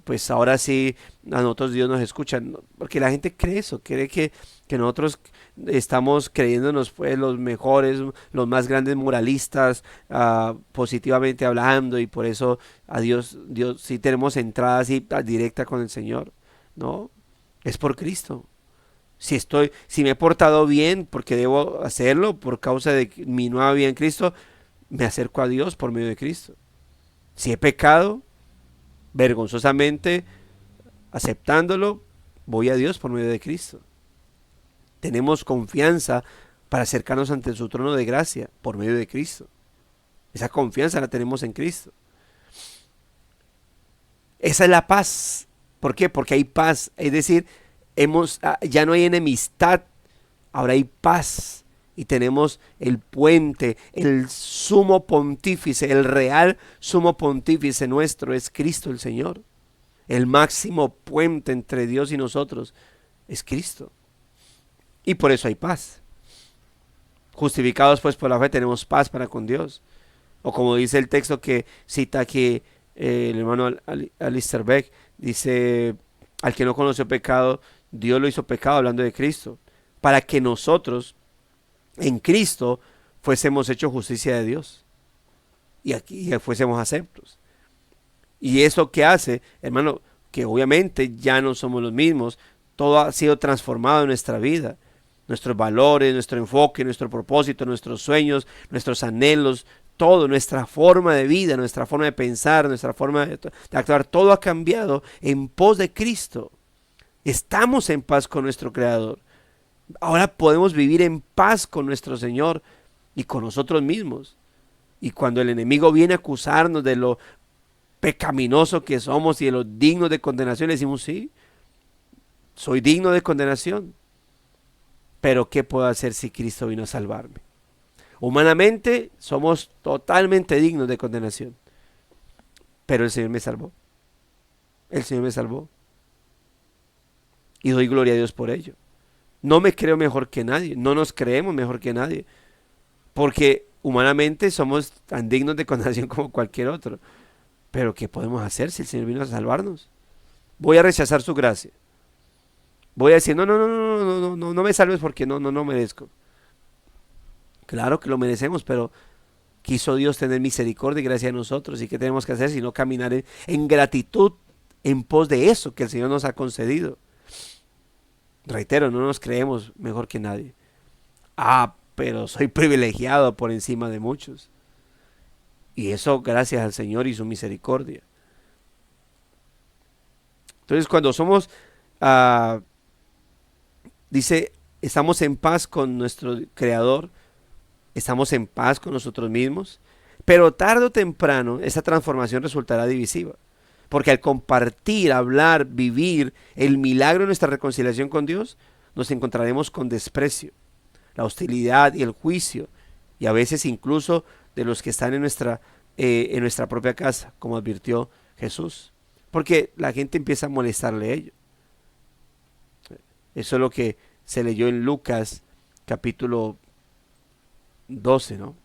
pues ahora sí a nosotros Dios nos escucha, porque la gente cree eso, cree que nosotros estamos creyéndonos pues los mejores, los más grandes moralistas, positivamente hablando, y por eso a Dios sí tenemos entrada así directa con el Señor. No, es por Cristo. Si me he portado bien, porque debo hacerlo por causa de mi nueva vida en Cristo, me acerco a Dios por medio de Cristo. Si he pecado, vergonzosamente, aceptándolo, voy a Dios por medio de Cristo. Tenemos confianza para acercarnos ante su trono de gracia por medio de Cristo. Esa confianza la tenemos en Cristo. Esa es la paz. ¿Por qué? Porque hay paz. Es decir, ya no hay enemistad, ahora hay paz. Y tenemos el puente, el sumo pontífice, el real sumo pontífice nuestro es Cristo el Señor. El máximo puente entre Dios y nosotros es Cristo. Y por eso hay paz. Justificados pues por la fe tenemos paz para con Dios. O como dice el texto que cita aquí el hermano Alistair Beck, dice, al que no conoció pecado, Dios lo hizo pecado, hablando de Cristo, para que nosotros en Cristo fuésemos hechos justicia de Dios y aquí fuésemos aceptos. Y eso que hace, hermano, que obviamente ya no somos los mismos, todo ha sido transformado en nuestra vida, nuestros valores, nuestro enfoque, nuestro propósito, nuestros sueños, nuestros anhelos, todo, nuestra forma de vida, nuestra forma de pensar, nuestra forma de actuar, todo ha cambiado en pos de Cristo. Estamos en paz con nuestro Creador. Ahora podemos vivir en paz con nuestro Señor y con nosotros mismos. Y cuando el enemigo viene a acusarnos de lo pecaminoso que somos y de lo dignos de condenación, le decimos, sí, soy digno de condenación. Pero ¿qué puedo hacer si Cristo vino a salvarme? Humanamente somos totalmente dignos de condenación. Pero el Señor me salvó. El Señor me salvó. Y doy gloria a Dios por ello. No me creo mejor que nadie. No nos creemos mejor que nadie. Porque humanamente somos tan dignos de condenación como cualquier otro. Pero ¿qué podemos hacer si el Señor vino a salvarnos? Voy a rechazar su gracia. Voy a decir, no me salves porque no merezco. Claro que lo merecemos, pero quiso Dios tener misericordia y gracia a nosotros. ¿Y qué tenemos que hacer sino caminar en gratitud en pos de eso que el Señor nos ha concedido? Reitero, no nos creemos mejor que nadie. Pero soy privilegiado por encima de muchos. Y eso gracias al Señor y su misericordia. Entonces cuando somos, dice, estamos en paz con nuestro Creador, estamos en paz con nosotros mismos, pero tarde o temprano esa transformación resultará divisiva. Porque al compartir, hablar, vivir el milagro de nuestra reconciliación con Dios, nos encontraremos con desprecio, la hostilidad y el juicio, y a veces incluso de los que están en nuestra propia casa, como advirtió Jesús. Porque la gente empieza a molestarle a ello. Eso es lo que se leyó en Lucas capítulo 12, ¿no?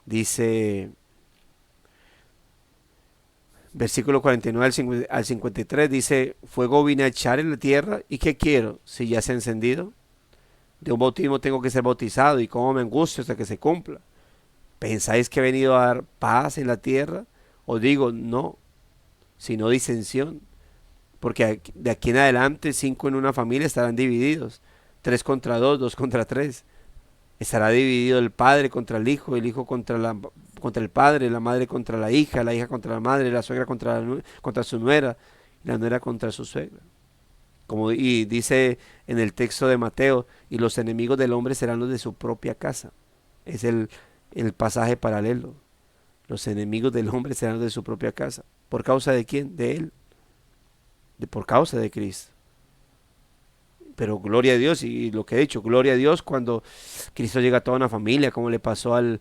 Dice, versículo 49 al 53, dice, fuego vine a echar en la tierra, ¿y qué quiero? Si ya se ha encendido. De un bautismo tengo que ser bautizado, y cómo me angustio hasta que se cumpla. ¿Pensáis que he venido a dar paz en la tierra? Os digo, no, sino disensión. Porque de aquí en adelante 5 en una familia estarán divididos, 3 contra 2, 2 contra 3. Estará dividido el padre contra el hijo contra el padre, la madre contra la hija contra la madre, la suegra contra su nuera, y la nuera contra su suegra. Y dice en el texto de Mateo, y los enemigos del hombre serán los de su propia casa. Es el pasaje paralelo. Los enemigos del hombre serán los de su propia casa. ¿Por causa de quién? De él. Por causa de Cristo. Pero gloria a Dios, y lo que he dicho, gloria a Dios cuando Cristo llega a toda una familia, como le pasó al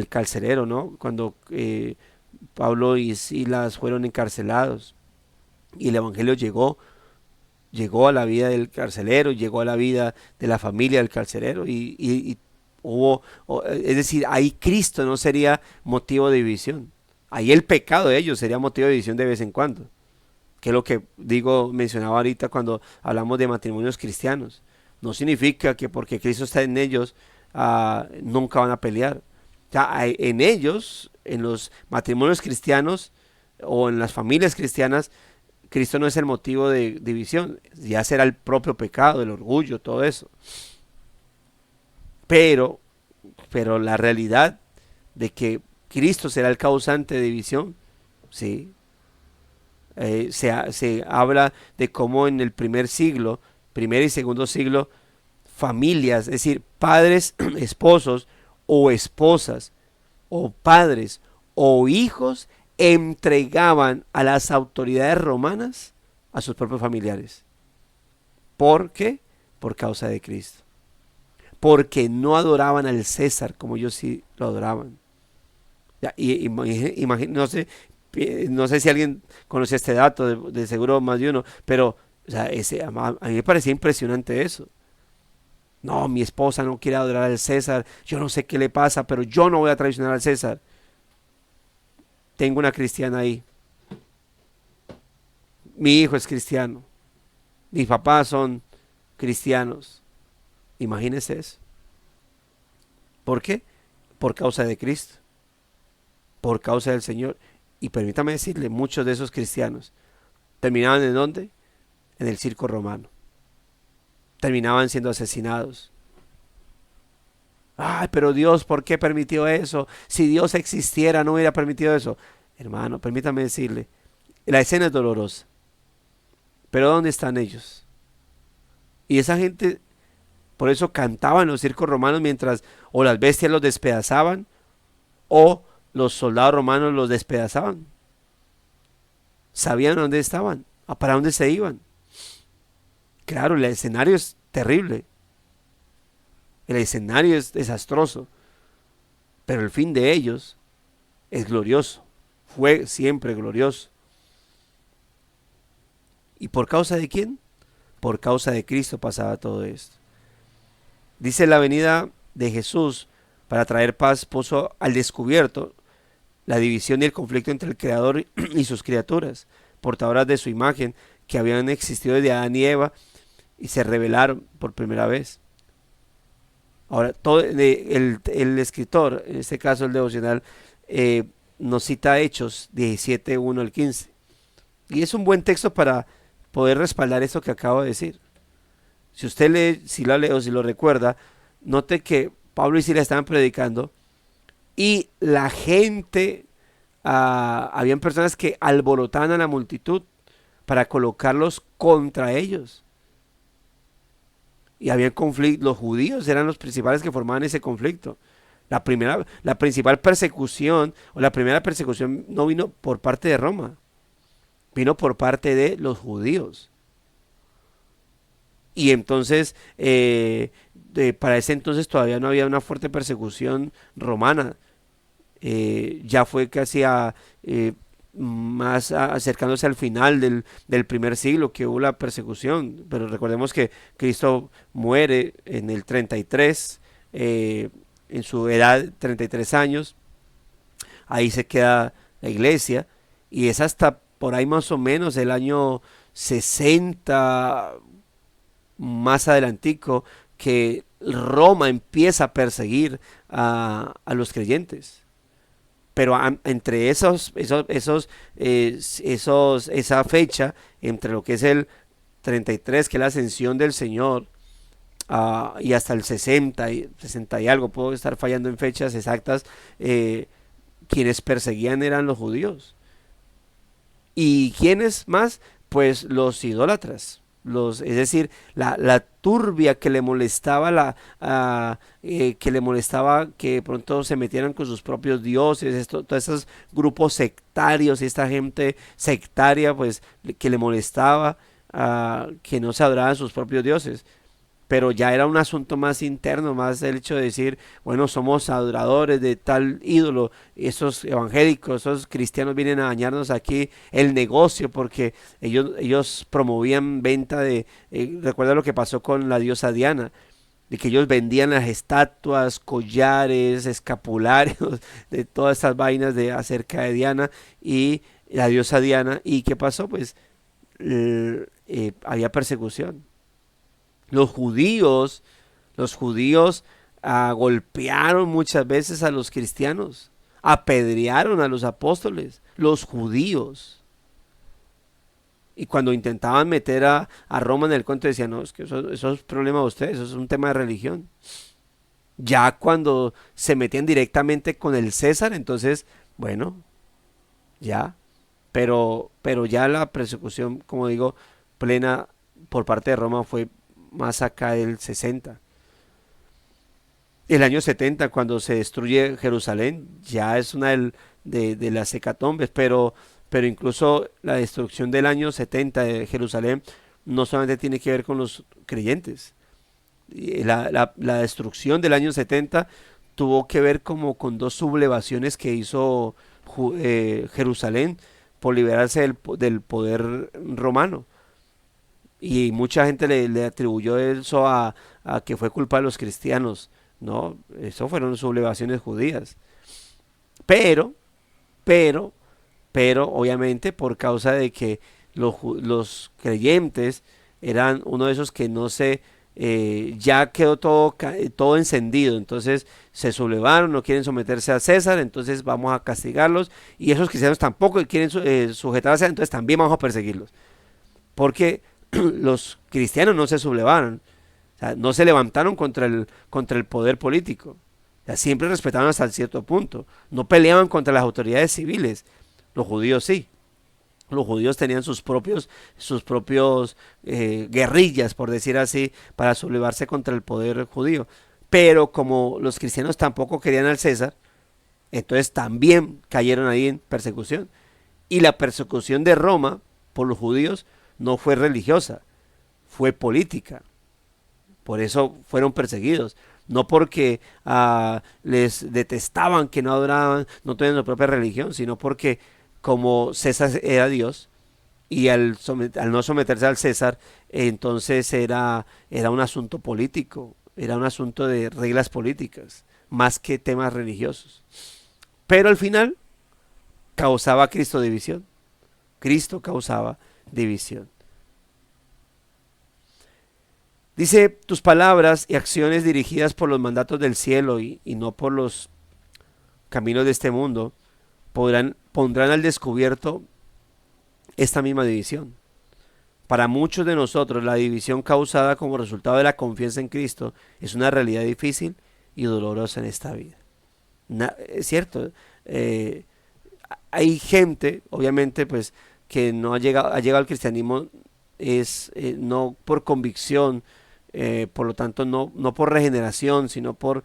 carcelero, ¿no? Cuando Pablo y Silas fueron encarcelados y el evangelio llegó a la vida del carcelero, llegó a la vida de la familia del carcelero y hubo, es decir, ahí Cristo no sería motivo de división, ahí el pecado de ellos sería motivo de división de vez en cuando. Que es lo que mencionaba ahorita cuando hablamos de matrimonios cristianos. No significa que porque Cristo está en ellos, nunca van a pelear. O sea, en ellos, en los matrimonios cristianos o en las familias cristianas, Cristo no es el motivo de división. Ya será el propio pecado, el orgullo, todo eso. Pero la realidad de que Cristo será el causante de división, sí. Se habla de cómo en el primer y segundo siglo, familias, es decir, padres, esposos o esposas, o padres o hijos, entregaban a las autoridades romanas a sus propios familiares. ¿Por qué? Por causa de Cristo. Porque no adoraban al César como ellos sí lo adoraban. No sé si alguien conoce este dato, de seguro más de uno, pero o sea, a mí me parecía impresionante eso. No, mi esposa no quiere adorar al César, yo no sé qué le pasa, pero yo no voy a traicionar al César. Tengo una cristiana ahí. Mi hijo es cristiano. Mis papás son cristianos. Imagínese eso. ¿Por qué? Por causa de Cristo, por causa del Señor. Y permítame decirle, muchos de esos cristianos terminaban ¿en dónde? En el circo romano. Terminaban siendo asesinados. Ay, pero Dios, ¿por qué permitió eso? Si Dios existiera, no hubiera permitido eso. Hermano, permítame decirle, la escena es dolorosa, pero ¿dónde están ellos? Y esa gente, por eso cantaban en los circos romanos mientras o las bestias los despedazaban o los soldados romanos los despedazaban. Sabían dónde estaban, para dónde se iban. Claro, el escenario es terrible, el escenario es desastroso, pero el fin de ellos es glorioso, fue siempre glorioso. ¿Y por causa de quién? Por causa de Cristo pasaba todo esto. Dice, la venida de Jesús para traer paz puso al descubierto la división y el conflicto entre el Creador y sus criaturas, portadoras de su imagen, que habían existido desde Adán y Eva y se revelaron por primera vez. Ahora, el escritor, en este caso el devocional, nos cita Hechos 17, 1 al 15. Y es un buen texto para poder respaldar esto que acabo de decir. Si usted lee, si lo lee o si lo recuerda, note que Pablo y Silas estaban predicando y la gente, habían personas que alborotaban a la multitud para colocarlos contra ellos. Y había conflicto, los judíos eran los principales que formaban ese conflicto. La principal persecución, o la primera persecución no vino por parte de Roma, vino por parte de los judíos. Y entonces, para ese entonces todavía no había una fuerte persecución romana. Ya fue casi más acercándose al final del primer siglo que hubo la persecución. Pero recordemos que Cristo muere en el 33, en su edad, 33 años. Ahí se queda la iglesia y es hasta por ahí más o menos el año 60, más adelantico, que Roma empieza a perseguir a los creyentes. Pero entre esa fecha, entre lo que es el 33, que es la ascensión del Señor, y hasta el 60 y algo, puedo estar fallando en fechas exactas, quienes perseguían eran los judíos. ¿Y quiénes más? Pues los idólatras. Es decir, la turbia que le molestaba, que le molestaba que de pronto se metieran con sus propios dioses, todos esos grupos sectarios y esta gente sectaria, pues que le molestaba que no se adoraban sus propios dioses. Pero ya era un asunto más interno, más el hecho de decir, bueno, somos adoradores de tal ídolo, esos evangélicos, esos cristianos vienen a dañarnos aquí el negocio, porque ellos promovían venta recuerda lo que pasó con la diosa Diana, de que ellos vendían las estatuas, collares, escapularios, de todas estas vainas acerca de Diana y la diosa Diana. ¿Y qué pasó? Pues había persecución. Los judíos golpearon muchas veces a los cristianos, apedrearon a los apóstoles, los judíos. Y cuando intentaban meter a Roma en el cuento decían, no, es que eso es problema de ustedes, eso es un tema de religión. Ya cuando se metían directamente con el César, entonces, bueno, ya. Pero ya la persecución, como digo, plena por parte de Roma fue más acá del 60. El año 70, cuando se destruye Jerusalén, ya es una de las hecatombes, pero incluso la destrucción del año 70 de Jerusalén no solamente tiene que ver con los creyentes. La destrucción del año 70 tuvo que ver como con dos sublevaciones que hizo Jerusalén por liberarse del poder romano. Y mucha gente le atribuyó eso a que fue culpa de los cristianos. No, eso fueron sublevaciones judías. Pero, pero, obviamente por causa de que los creyentes eran uno de esos que no se, ya quedó todo encendido, entonces se sublevaron, no quieren someterse a César, entonces vamos a castigarlos, y esos cristianos tampoco quieren sujetarse, entonces también vamos a perseguirlos, porque los cristianos no se sublevaron, o sea, no se levantaron contra el poder político, o sea, siempre respetaban hasta cierto punto, no peleaban contra las autoridades civiles, los judíos sí. Los judíos tenían sus propios guerrillas, por decir así, para sublevarse contra el poder judío. Pero como los cristianos tampoco querían al César, entonces también cayeron ahí en persecución. Y la persecución de Roma por los judíos no fue religiosa, fue política. Por eso fueron perseguidos. No porque les detestaban que no adoraban, no tenían su propia religión, sino porque como César era Dios y al no someterse al César, entonces era un asunto político, era un asunto de reglas políticas, más que temas religiosos. Pero al final causaba Cristo división. Cristo causaba división. Dice, tus palabras y acciones dirigidas por los mandatos del cielo y no por los caminos de este mundo, pondrán al descubierto esta misma división. Para muchos de nosotros, la división causada como resultado de la confianza en Cristo es una realidad difícil y dolorosa en esta vida. Es cierto, hay gente, obviamente, pues, que no ha llegado al cristianismo no por convicción, por lo tanto no por regeneración, sino por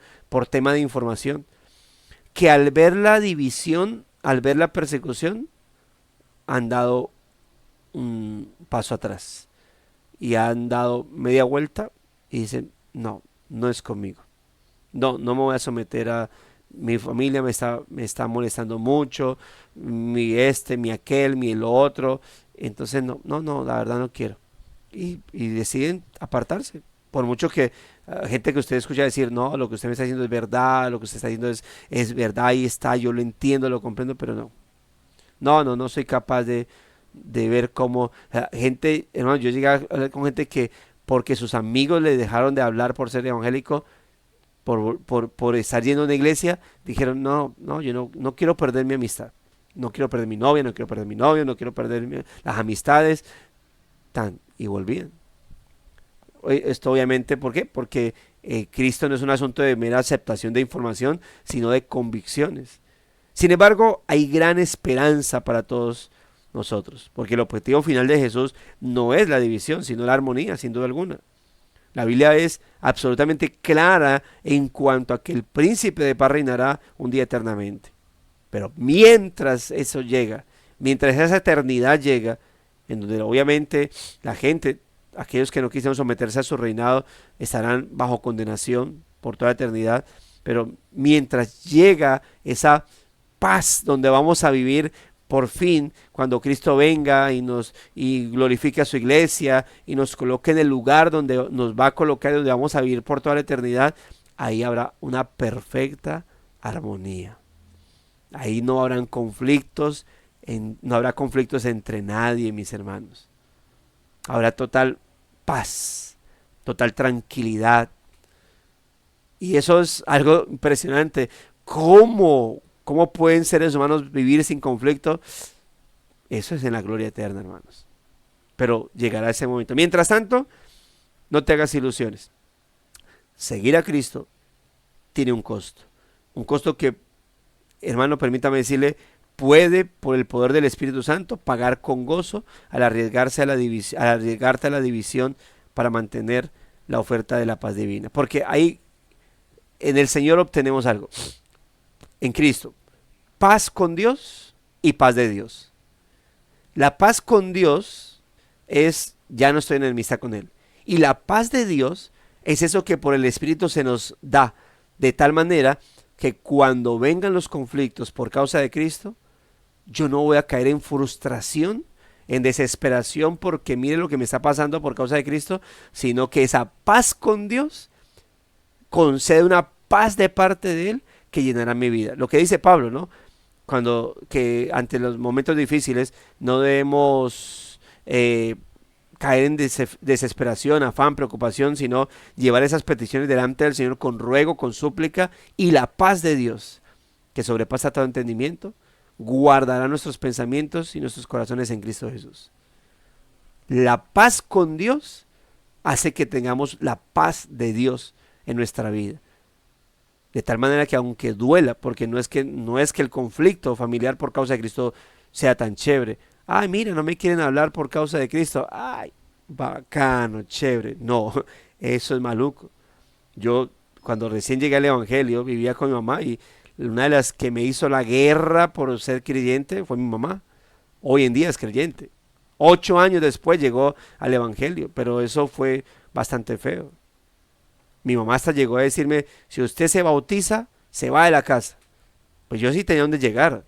tema de información, que al ver la división, al ver la persecución, han dado un paso atrás y han dado media vuelta y dicen, no es conmigo, no me voy a someter a mi familia, me está molestando mucho, mi aquel, mi lo otro, entonces no, la verdad no quiero, y deciden apartarse, por mucho que gente que usted escucha decir, no, lo que usted me está diciendo es verdad, lo que usted está diciendo es verdad, ahí está, yo lo entiendo, lo comprendo, pero no soy capaz de ver cómo gente, hermano, yo llegué a hablar con gente que porque sus amigos le dejaron de hablar por ser evangélico, por estar yendo a una iglesia, dijeron, yo no quiero perder mi amistad, no quiero perder mi novia, no quiero perder mi novio, no quiero perder las amistades, y volvían. Esto obviamente, ¿por qué? Porque Cristo no es un asunto de mera aceptación de información, sino de convicciones. Sin embargo, hay gran esperanza para todos nosotros, porque el objetivo final de Jesús no es la división, sino la armonía, sin duda alguna. La Biblia es absolutamente clara en cuanto a que el príncipe de paz reinará un día eternamente. Pero mientras eso llega, mientras esa eternidad llega, en donde obviamente la gente, aquellos que no quisieron someterse a su reinado, estarán bajo condenación por toda la eternidad, pero mientras llega esa paz donde vamos a vivir por fin, cuando Cristo venga y glorifique a su iglesia y nos coloque en el lugar donde nos va a colocar, donde vamos a vivir por toda la eternidad, ahí habrá una perfecta armonía. Ahí no habrán conflictos, no habrá conflictos entre nadie, mis hermanos. Habrá total paz, total tranquilidad. Y eso es algo impresionante. ¿Cómo pueden seres humanos vivir sin conflicto? Eso es en la gloria eterna, hermanos. Pero llegará ese momento. Mientras tanto, no te hagas ilusiones. Seguir a Cristo tiene un costo. Un costo que, hermano, permítame decirle, puede, por el poder del Espíritu Santo, pagar con gozo al arriesgarte a la división para mantener la oferta de la paz divina. Porque ahí, en el Señor obtenemos algo. En Cristo, paz con Dios y paz de Dios. La paz con Dios es, ya no estoy en enemistad con Él. Y la paz de Dios es eso que por el Espíritu se nos da, de tal manera que cuando vengan los conflictos por causa de Cristo, yo no voy a caer en frustración, en desesperación porque mire lo que me está pasando por causa de Cristo, sino que esa paz con Dios concede una paz de parte de Él que llenará mi vida. Lo que dice Pablo, ¿no? Cuando que ante los momentos difíciles no debemos caer en desesperación, afán, preocupación, sino llevar esas peticiones delante del Señor con ruego, con súplica, y la paz de Dios, que sobrepasa todo entendimiento, guardará nuestros pensamientos y nuestros corazones en Cristo Jesús. La paz con Dios hace que tengamos la paz de Dios en nuestra vida. De tal manera que aunque duela, porque no es que el conflicto familiar por causa de Cristo sea tan chévere. Ay, mira, no me quieren hablar por causa de Cristo. Ay, bacano, chévere. No, eso es maluco. Yo, cuando recién llegué al Evangelio, vivía con mi mamá y una de las que me hizo la guerra por ser creyente fue mi mamá. Hoy en día es creyente. 8 años después llegó al Evangelio, pero eso fue bastante feo. Mi mamá hasta llegó a decirme, si usted se bautiza, se va de la casa. Pues yo sí tenía donde llegar,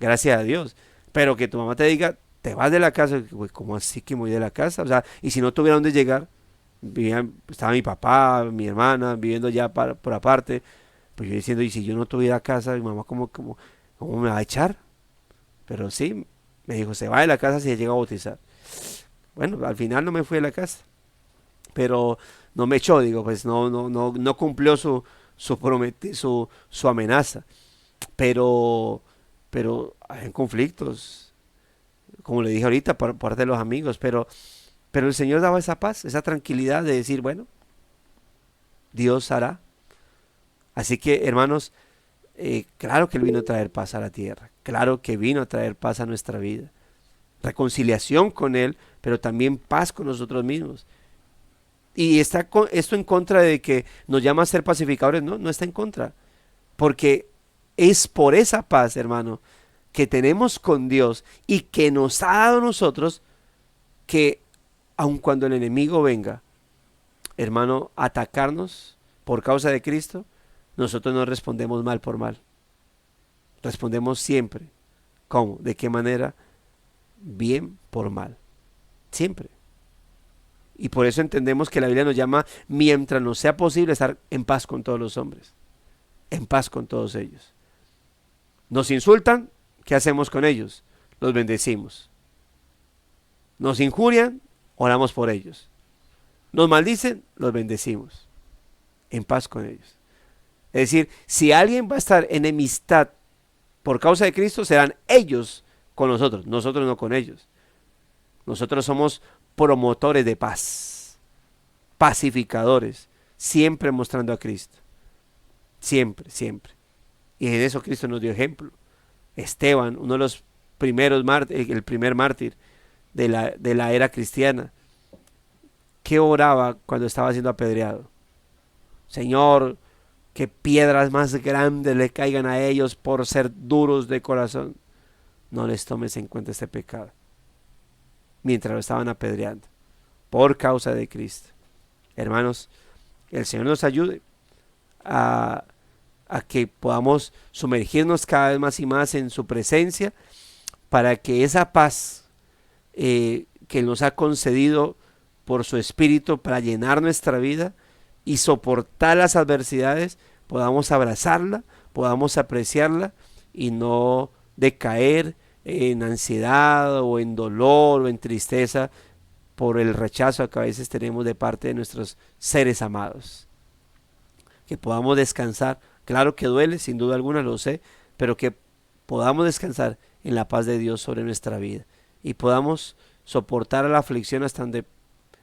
gracias a Dios. Pero que tu mamá te diga, te vas de la casa, pues, ¿cómo así que me voy de la casa? O sea, y si no tuviera donde llegar, estaba mi papá, mi hermana, viviendo ya por aparte, pues yo diciendo, y si yo no tuviera casa, mi mamá ¿cómo me va a echar? Pero sí, me dijo, se va de la casa si se llega a bautizar. Bueno, al final no me fui de la casa, pero no me echó, digo, pues no cumplió su amenaza. Pero hay conflictos, como le dije ahorita, por parte de los amigos, pero el Señor daba esa paz, esa tranquilidad de decir, bueno, Dios hará. Así que, hermanos, claro que Él vino a traer paz a la tierra, claro que vino a traer paz a nuestra vida, reconciliación con Él, pero también paz con nosotros mismos. Y está esto en contra de que nos llama a ser pacificadores, no está en contra, porque es por esa paz, hermano, que tenemos con Dios y que nos ha dado a nosotros, que aun cuando el enemigo venga, hermano, a atacarnos por causa de Cristo, nosotros no respondemos mal por mal. Respondemos siempre. ¿Cómo? ¿De qué manera? Bien por mal. Siempre. Y por eso entendemos que la Biblia nos llama, mientras nos sea posible, estar en paz con todos los hombres. En paz con todos ellos. Nos insultan, ¿qué hacemos con ellos? Los bendecimos. Nos injurian, oramos por ellos. Nos maldicen, los bendecimos. En paz con ellos. Es decir, si alguien va a estar en enemistad por causa de Cristo, serán ellos con nosotros no con ellos. Nosotros somos promotores de paz, pacificadores, siempre mostrando a Cristo. Siempre, siempre. Y en eso Cristo nos dio ejemplo. Esteban, uno de los primeros mártires, el primer mártir de la era cristiana, ¿qué oraba cuando estaba siendo apedreado? Señor, que piedras más grandes le caigan a ellos por ser duros de corazón. No les tomes en cuenta este pecado. Mientras lo estaban apedreando, por causa de Cristo. Hermanos, el Señor nos ayude a que podamos sumergirnos cada vez más y más en su presencia, para que esa paz que Él nos ha concedido por su Espíritu para llenar nuestra vida y soportar las adversidades, podamos abrazarla, podamos apreciarla y no decaer en ansiedad o en dolor o en tristeza por el rechazo que a veces tenemos de parte de nuestros seres amados. Que podamos descansar, claro que duele, sin duda alguna, lo sé, pero que podamos descansar en la paz de Dios sobre nuestra vida y podamos soportar la aflicción hasta donde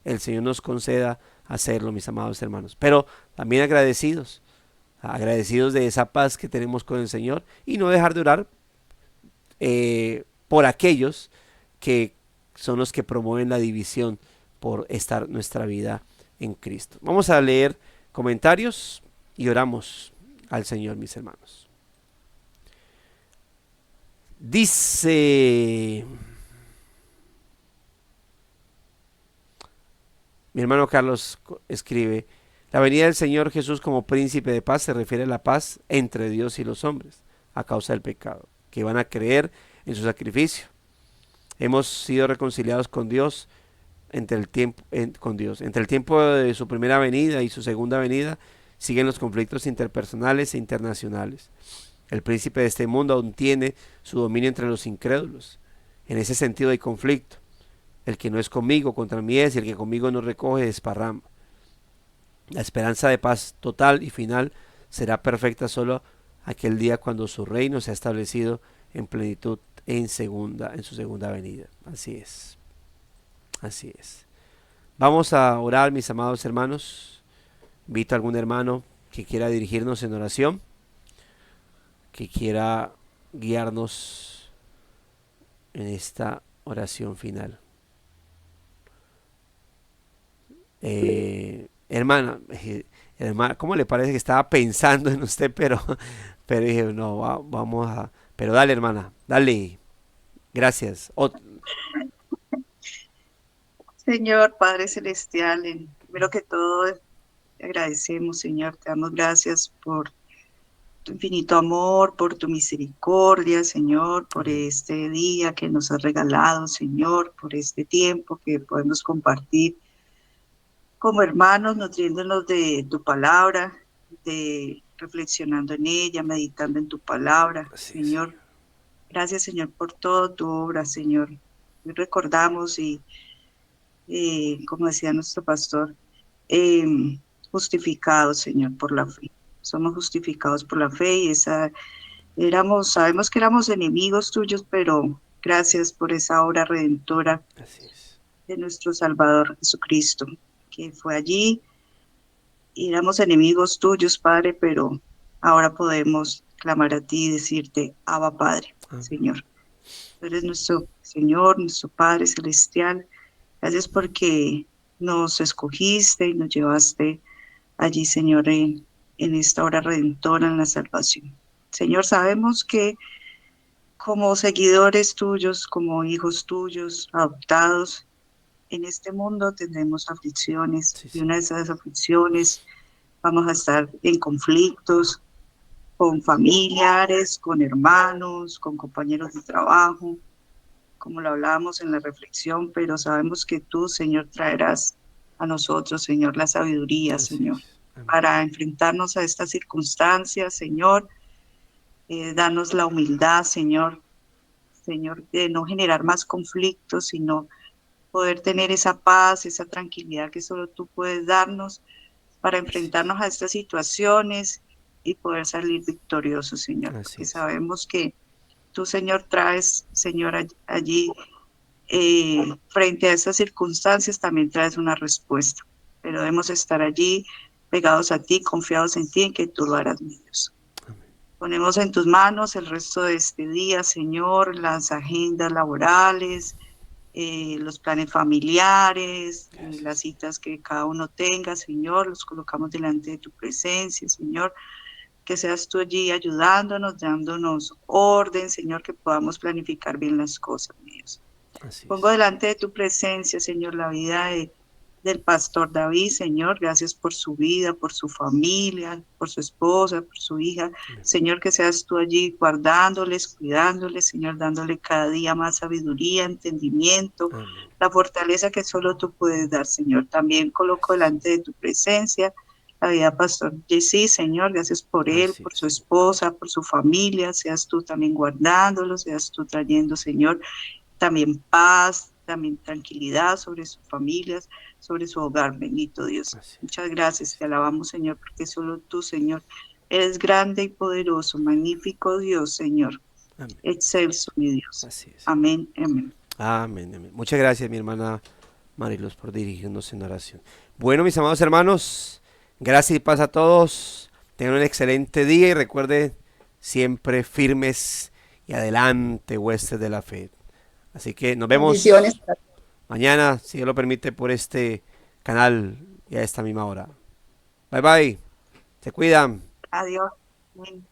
el Señor nos conceda hacerlo, mis amados hermanos. Pero también agradecidos de esa paz que tenemos con el Señor, y no dejar de orar por aquellos que son los que promueven la división por estar nuestra vida en Cristo. Vamos a leer comentarios y oramos al Señor, mis hermanos. Dice mi hermano Carlos, escribe: la venida del Señor Jesús como príncipe de paz se refiere a la paz entre Dios y los hombres a causa del pecado, que van a creer en su sacrificio. Hemos sido reconciliados con Dios entre el tiempo de su primera venida y su segunda venida siguen los conflictos interpersonales e internacionales. El príncipe de este mundo aún tiene su dominio entre los incrédulos. En ese sentido hay conflicto. El que no es conmigo contra mí es, y el que conmigo no recoge desparrama. La esperanza de paz total y final será perfecta solo aquel día cuando su reino sea establecido en plenitud en su segunda venida. Así es. Así es. Vamos a orar, mis amados hermanos. Invito a algún hermano que quiera dirigirnos en oración, que quiera guiarnos en esta oración final. Hermana, ¿cómo le parece que estaba pensando en usted? Pero dije, no, vamos a... Pero dale, hermana, dale. Gracias. Señor Padre Celestial, primero que todo, te agradecemos, Señor, te damos gracias por tu infinito amor, por tu misericordia, Señor, por este día que nos has regalado, Señor, por este tiempo que podemos compartir como hermanos, nutriéndonos de tu palabra, reflexionando en ella, meditando en tu palabra, Señor. Gracias, Señor, por toda tu obra, Señor. Hoy recordamos como decía nuestro pastor, justificados, Señor, por la fe. Somos justificados por la fe y sabemos que éramos enemigos tuyos, pero gracias por esa obra redentora de nuestro Salvador Jesucristo, que fue allí. Y éramos enemigos tuyos, Padre, pero ahora podemos clamar a ti y decirte, Abba, Padre, Señor. Tú eres nuestro Señor, nuestro Padre Celestial. Gracias porque nos escogiste y nos llevaste allí, Señor, en esta hora redentora, en la salvación. Señor, sabemos que como seguidores tuyos, como hijos tuyos, adoptados, en este mundo tendremos aflicciones, y una de esas aflicciones vamos a estar en conflictos con familiares, con hermanos, con compañeros de trabajo, como lo hablábamos en la reflexión, pero sabemos que tú, Señor, traerás a nosotros, Señor, la sabiduría, Señor, para enfrentarnos a estas circunstancias, Señor. Danos la humildad, Señor, de no generar más conflictos, sino poder tener esa paz, esa tranquilidad que solo tú puedes darnos para enfrentarnos a estas situaciones y poder salir victoriosos, Señor, porque sabemos que tú, Señor, traes, Señor, allí frente a estas circunstancias también traes una respuesta, pero debemos estar allí pegados a ti, confiados en ti, en que tú lo harás, mi Dios. Ponemos en tus manos el resto de este día, Señor, las agendas laborales, los planes familiares, las citas que cada uno tenga, Señor, los colocamos delante de tu presencia, Señor. Que seas tú allí ayudándonos, dándonos orden, Señor, que podamos planificar bien las cosas, mi Dios. Pongo delante de tu presencia, Señor, la vida del pastor David, Señor, gracias por su vida, por su familia, por su esposa, por su hija. Señor, que seas tú allí guardándoles, cuidándoles, Señor, dándole cada día más sabiduría, entendimiento, la fortaleza que solo tú puedes dar, Señor. También coloco delante de tu presencia la vida del pastor Jesse, Señor, gracias por él, por su esposa, por su familia, seas tú también guardándolo, seas tú trayendo, Señor, también paz, también tranquilidad sobre sus familias, sobre su hogar, bendito Dios. Muchas gracias, te alabamos, Señor, porque solo tú, Señor, eres grande y poderoso, magnífico Dios, Señor. Amén. Excelso, mi Dios. Amén, amén. Amén, amén. Muchas gracias, mi hermana Marilos, por dirigirnos en oración. Bueno, mis amados hermanos, gracias y paz a todos. Tengan un excelente día y recuerden siempre firmes y adelante, huestes de la fe. Así que nos vemos mañana, si Dios lo permite, por este canal y a esta misma hora. Bye bye. Se cuidan. Adiós. Amén.